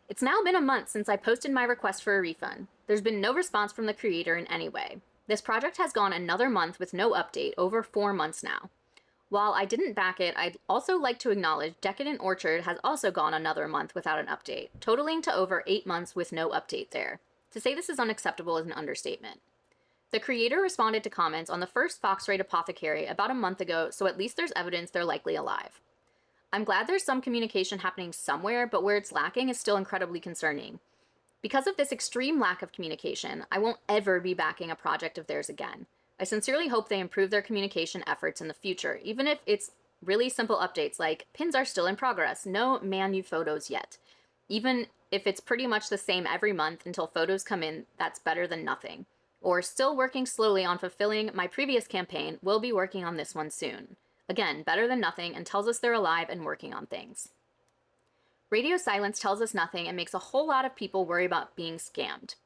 S1: It's now been a month since I posted my request for a refund. There's been no response from the creator in any way. This project has gone another month with no update, over 4 months now. While I didn't back it, I'd also like to acknowledge Decadent Orchard has also gone another month without an update, totaling to over 8 months with no update there. To say this is unacceptable is an understatement. The creator responded to comments on the first Foxrite Apothecary about a month ago, so at least there's evidence they're likely alive. I'm glad there's some communication happening somewhere, but where it's lacking is still incredibly concerning. Because of this extreme lack of communication, I won't ever be backing a project of theirs again. I sincerely hope they improve their communication efforts in the future, even if it's really simple updates like, pins are still in progress, no manu photos yet. Even if it's pretty much the same every month until photos come in, that's better than nothing. Or still working slowly on fulfilling my previous campaign, we'll be working on this one soon. Again, better than nothing, and tells us they're alive and working on things. Radio silence tells us nothing and makes a whole lot of people worry about being scammed.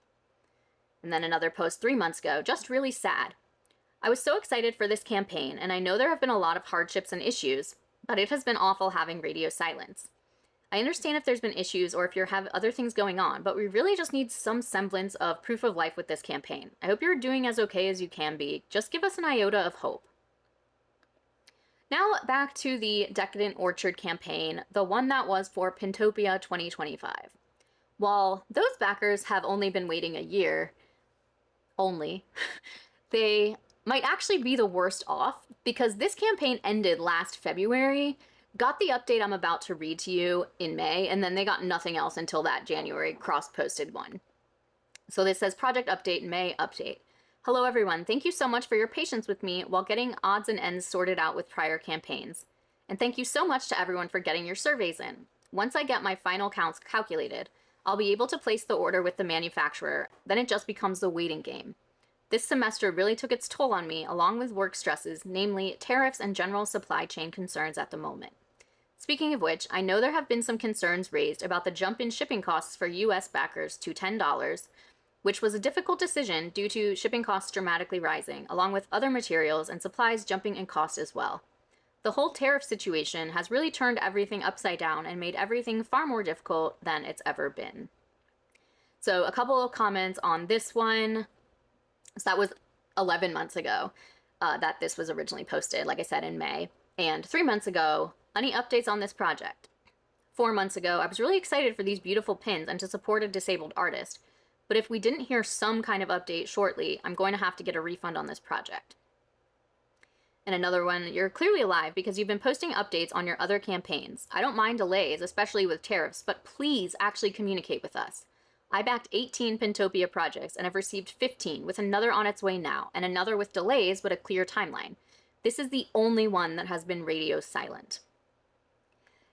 S1: And then another post 3 months ago, just really sad. I was so excited for this campaign, and I know there have been a lot of hardships and issues, but it has been awful having radio silence. I understand if there's been issues or if you have other things going on, but we really just need some semblance of proof of life with this campaign. I hope you're doing as okay as you can be. Just give us an iota of hope. Now back to the Decadent Orchard campaign, the one that was for Pintopia 2025. While those backers have only been waiting a year, they might actually be the worst off because this campaign ended last February, got the update I'm about to read to you in May, and then they got nothing else until that January cross-posted one. So this says Project Update May Update. Hello everyone, thank you so much for your patience with me while getting odds and ends sorted out with prior campaigns. And thank you so much to everyone for getting your surveys in. Once I get my final counts calculated, I'll be able to place the order with the manufacturer, then it just becomes the waiting game. This semester really took its toll on me, along with work stresses, namely tariffs and general supply chain concerns at the moment. Speaking of which, I know there have been some concerns raised about the jump in shipping costs for US backers to $10, which was a difficult decision due to shipping costs dramatically rising, along with other materials and supplies jumping in cost as well. The whole tariff situation has really turned everything upside down and made everything far more difficult than it's ever been. So a couple of comments on this one. So that was 11 months ago that this was originally posted, like I said, in May. And 3 months ago, any updates on this project? 4 months ago, I was really excited for these beautiful pins and to support a disabled artist. But if we didn't hear some kind of update shortly, I'm going to have to get a refund on this project. And another one, you're clearly alive because you've been posting updates on your other campaigns. I don't mind delays, especially with tariffs, but please actually communicate with us. I backed 18 Pintopia projects and have received 15, with another on its way now, and another with delays but a clear timeline. This is the only one that has been radio silent.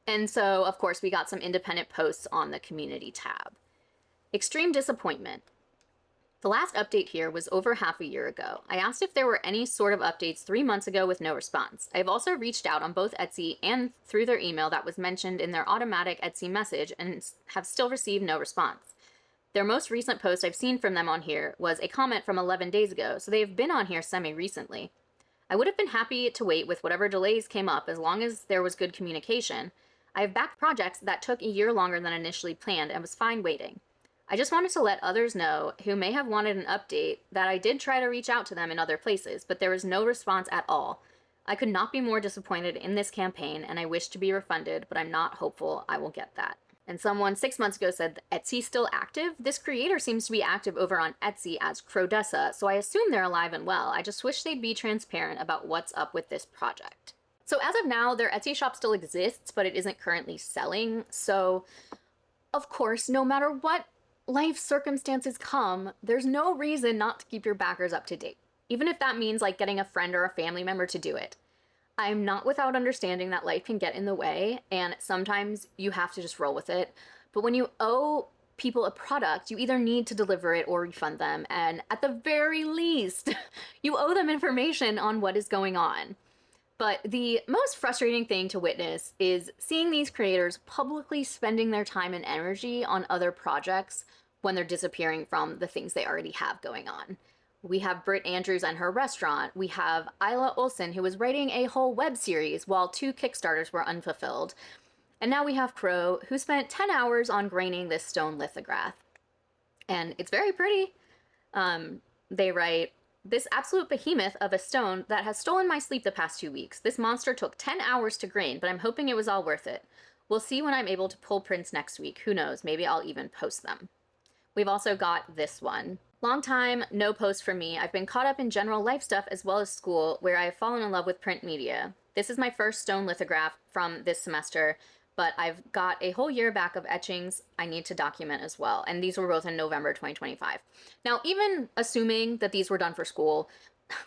S1: And so, of course, we got some independent posts on the community tab. Extreme disappointment. The last update here was over half a year ago. I asked if there were any sort of updates 3 months ago with no response. I've also reached out on both Etsy and through their email that was mentioned in their automatic Etsy message and have still received no response. Their most recent post I've seen from them on here was a comment from 11 days ago, so they have been on here semi-recently. I would have been happy to wait with whatever delays came up as long as there was good communication. I have backed projects that took a year longer than initially planned and was fine waiting. I just wanted to let others know who may have wanted an update that I did try to reach out to them in other places, but there was no response at all. I could not be more disappointed in this campaign, and I wish to be refunded, but I'm not hopeful I will get that. And someone 6 months ago said, Etsy still active? This creator seems to be active over on Etsy as Odessa, so I assume they're alive and well. I just wish they'd be transparent about what's up with this project. So as of now, their Etsy shop still exists, but it isn't currently selling. So, of course, no matter what life circumstances come, there's no reason not to keep your backers up to date, even if that means like getting a friend or a family member to do it. I'm not without understanding that life can get in the way, and sometimes you have to just roll with it. But when you owe people a product, you either need to deliver it or refund them, and at the very least, you owe them information on what is going on. But the most frustrating thing to witness is seeing these creators publicly spending their time and energy on other projects when they're disappearing from the things they already have going on. We have Britt Andrews and her restaurant. We have Isla Olsen, who was writing a whole web series while 2 Kickstarters were unfulfilled. And now we have Crow, who spent 10 hours on graining this stone lithograph. And it's very pretty. They write, This absolute behemoth of a stone that has stolen my sleep the past 2 weeks. This monster took 10 hours to grain, but I'm hoping it was all worth it. We'll see when I'm able to pull prints next week. Who knows, maybe I'll even post them. We've also got this one. Long time, no post from me. I've been caught up in general life stuff as well as school, where I have fallen in love with print media. This is my first stone lithograph from this semester, but I've got a whole year back of etchings I need to document as well. And these were both in November 2025. Now, even assuming that these were done for school,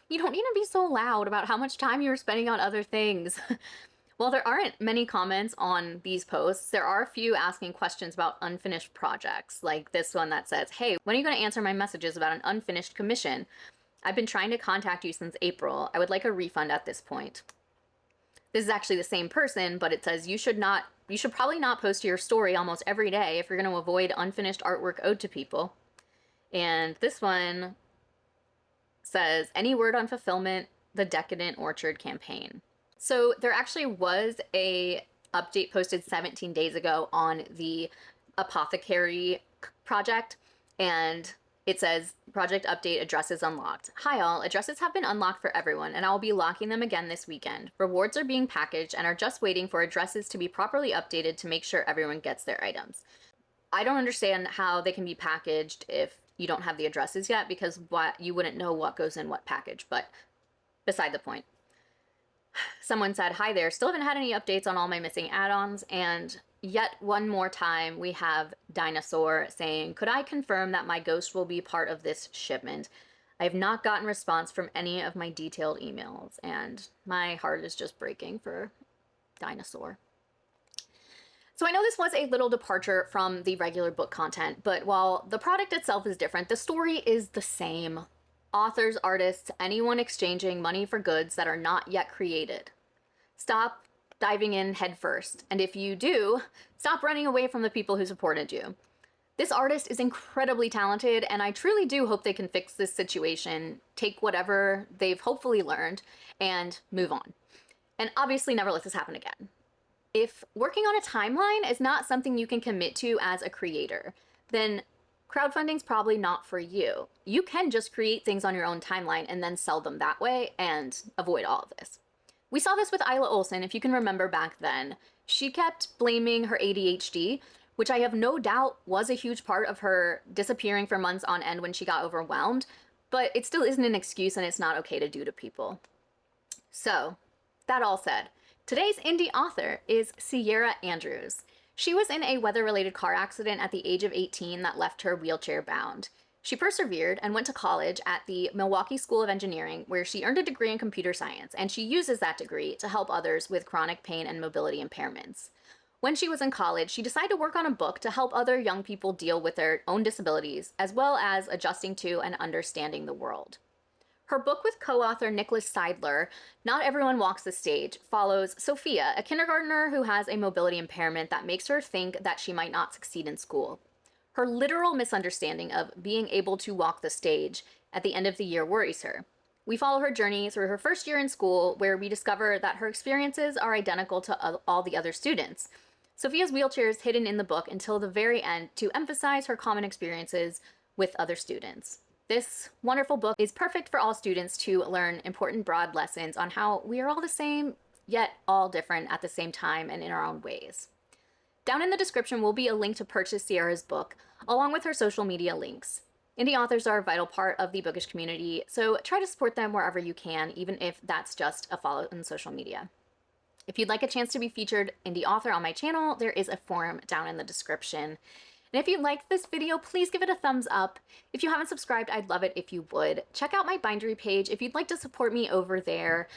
S1: you don't need to be so loud about how much time you're spending on other things. While there aren't many comments on these posts, there are a few asking questions about unfinished projects, like this one that says, hey, when are you going to answer my messages about an unfinished commission? I've been trying to contact you since April. I would like a refund at this point. This is actually the same person, but it says you should probably not post to your story almost every day if you're going to avoid unfinished artwork owed to people. And this one says, any word on fulfillment, the Decadent Orchard campaign. So there actually was a update posted 17 days ago on the Apothecary project, and it says, project update, addresses unlocked. Hi all, addresses have been unlocked for everyone, and I will be locking them again this weekend. Rewards are being packaged and are just waiting for addresses to be properly updated to make sure everyone gets their items. I don't understand how they can be packaged if you don't have the addresses yet, because you wouldn't know what goes in what package, but beside the point. Someone said, hi there, still haven't had any updates on all my missing add-ons, and yet one more time we have Dinosaur saying, could I confirm that my ghost will be part of this shipment? I have not gotten response from any of my detailed emails, and my heart is just breaking for Dinosaur. So I know this was a little departure from the regular book content, but while the product itself is different, the story is the same. Authors, artists, anyone exchanging money for goods that are not yet created. Stop diving in headfirst, and if you do, stop running away from the people who supported you. This artist is incredibly talented, and I truly do hope they can fix this situation, take whatever they've hopefully learned, and move on. And obviously never let this happen again. If working on a timeline is not something you can commit to as a creator, then crowdfunding's probably not for you. You can just create things on your own timeline and then sell them that way and avoid all of this. We saw this with Isla Olsen, if you can remember back then. She kept blaming her ADHD, which I have no doubt was a huge part of her disappearing for months on end when she got overwhelmed, but it still isn't an excuse and it's not okay to do to people. So, that all said, today's indie author is Sierra Andrews. She was in a weather-related car accident at the age of 18 that left her wheelchair-bound. She persevered and went to college at the Milwaukee School of Engineering, where she earned a degree in computer science, and she uses that degree to help others with chronic pain and mobility impairments. When she was in college, she decided to work on a book to help other young people deal with their own disabilities, as well as adjusting to and understanding the world. Her book with co-author Nicholas Seidler, Not Everyone Walks the Stage, follows Sophia, a kindergartner who has a mobility impairment that makes her think that she might not succeed in school. Her literal misunderstanding of being able to walk the stage at the end of the year worries her. We follow her journey through her first year in school, where we discover that her experiences are identical to all the other students. Sophia's wheelchair is hidden in the book until the very end to emphasize her common experiences with other students. This wonderful book is perfect for all students to learn important broad lessons on how we are all the same, yet all different at the same time and in our own ways. Down in the description will be a link to purchase Sierra's book, along with her social media links. Indie authors are a vital part of the bookish community, so try to support them wherever you can, even if that's just a follow on social media. If you'd like a chance to be featured indie author on my channel, there is a form down in the description. And if you liked this video, please give it a thumbs up. If you haven't subscribed, I'd love it if you would. Check out my Bindery page if you'd like to support me over there.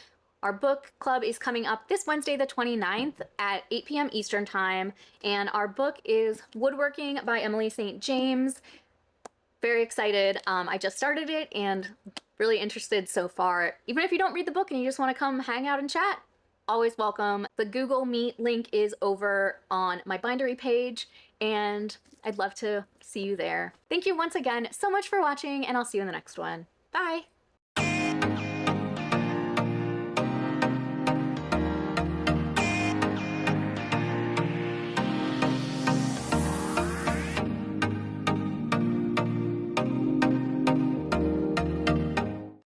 S1: Our book club is coming up this Wednesday, the 29th at 8 p.m. Eastern Time, and our book is Woodworking by Emily St. James. Very excited. I just started it and really interested so far. Even if you don't read the book and you just want to come hang out and chat, always welcome. The Google Meet link is over on my Bindery page, and I'd love to see you there. Thank you once again so much for watching, and I'll see you in the next one. Bye!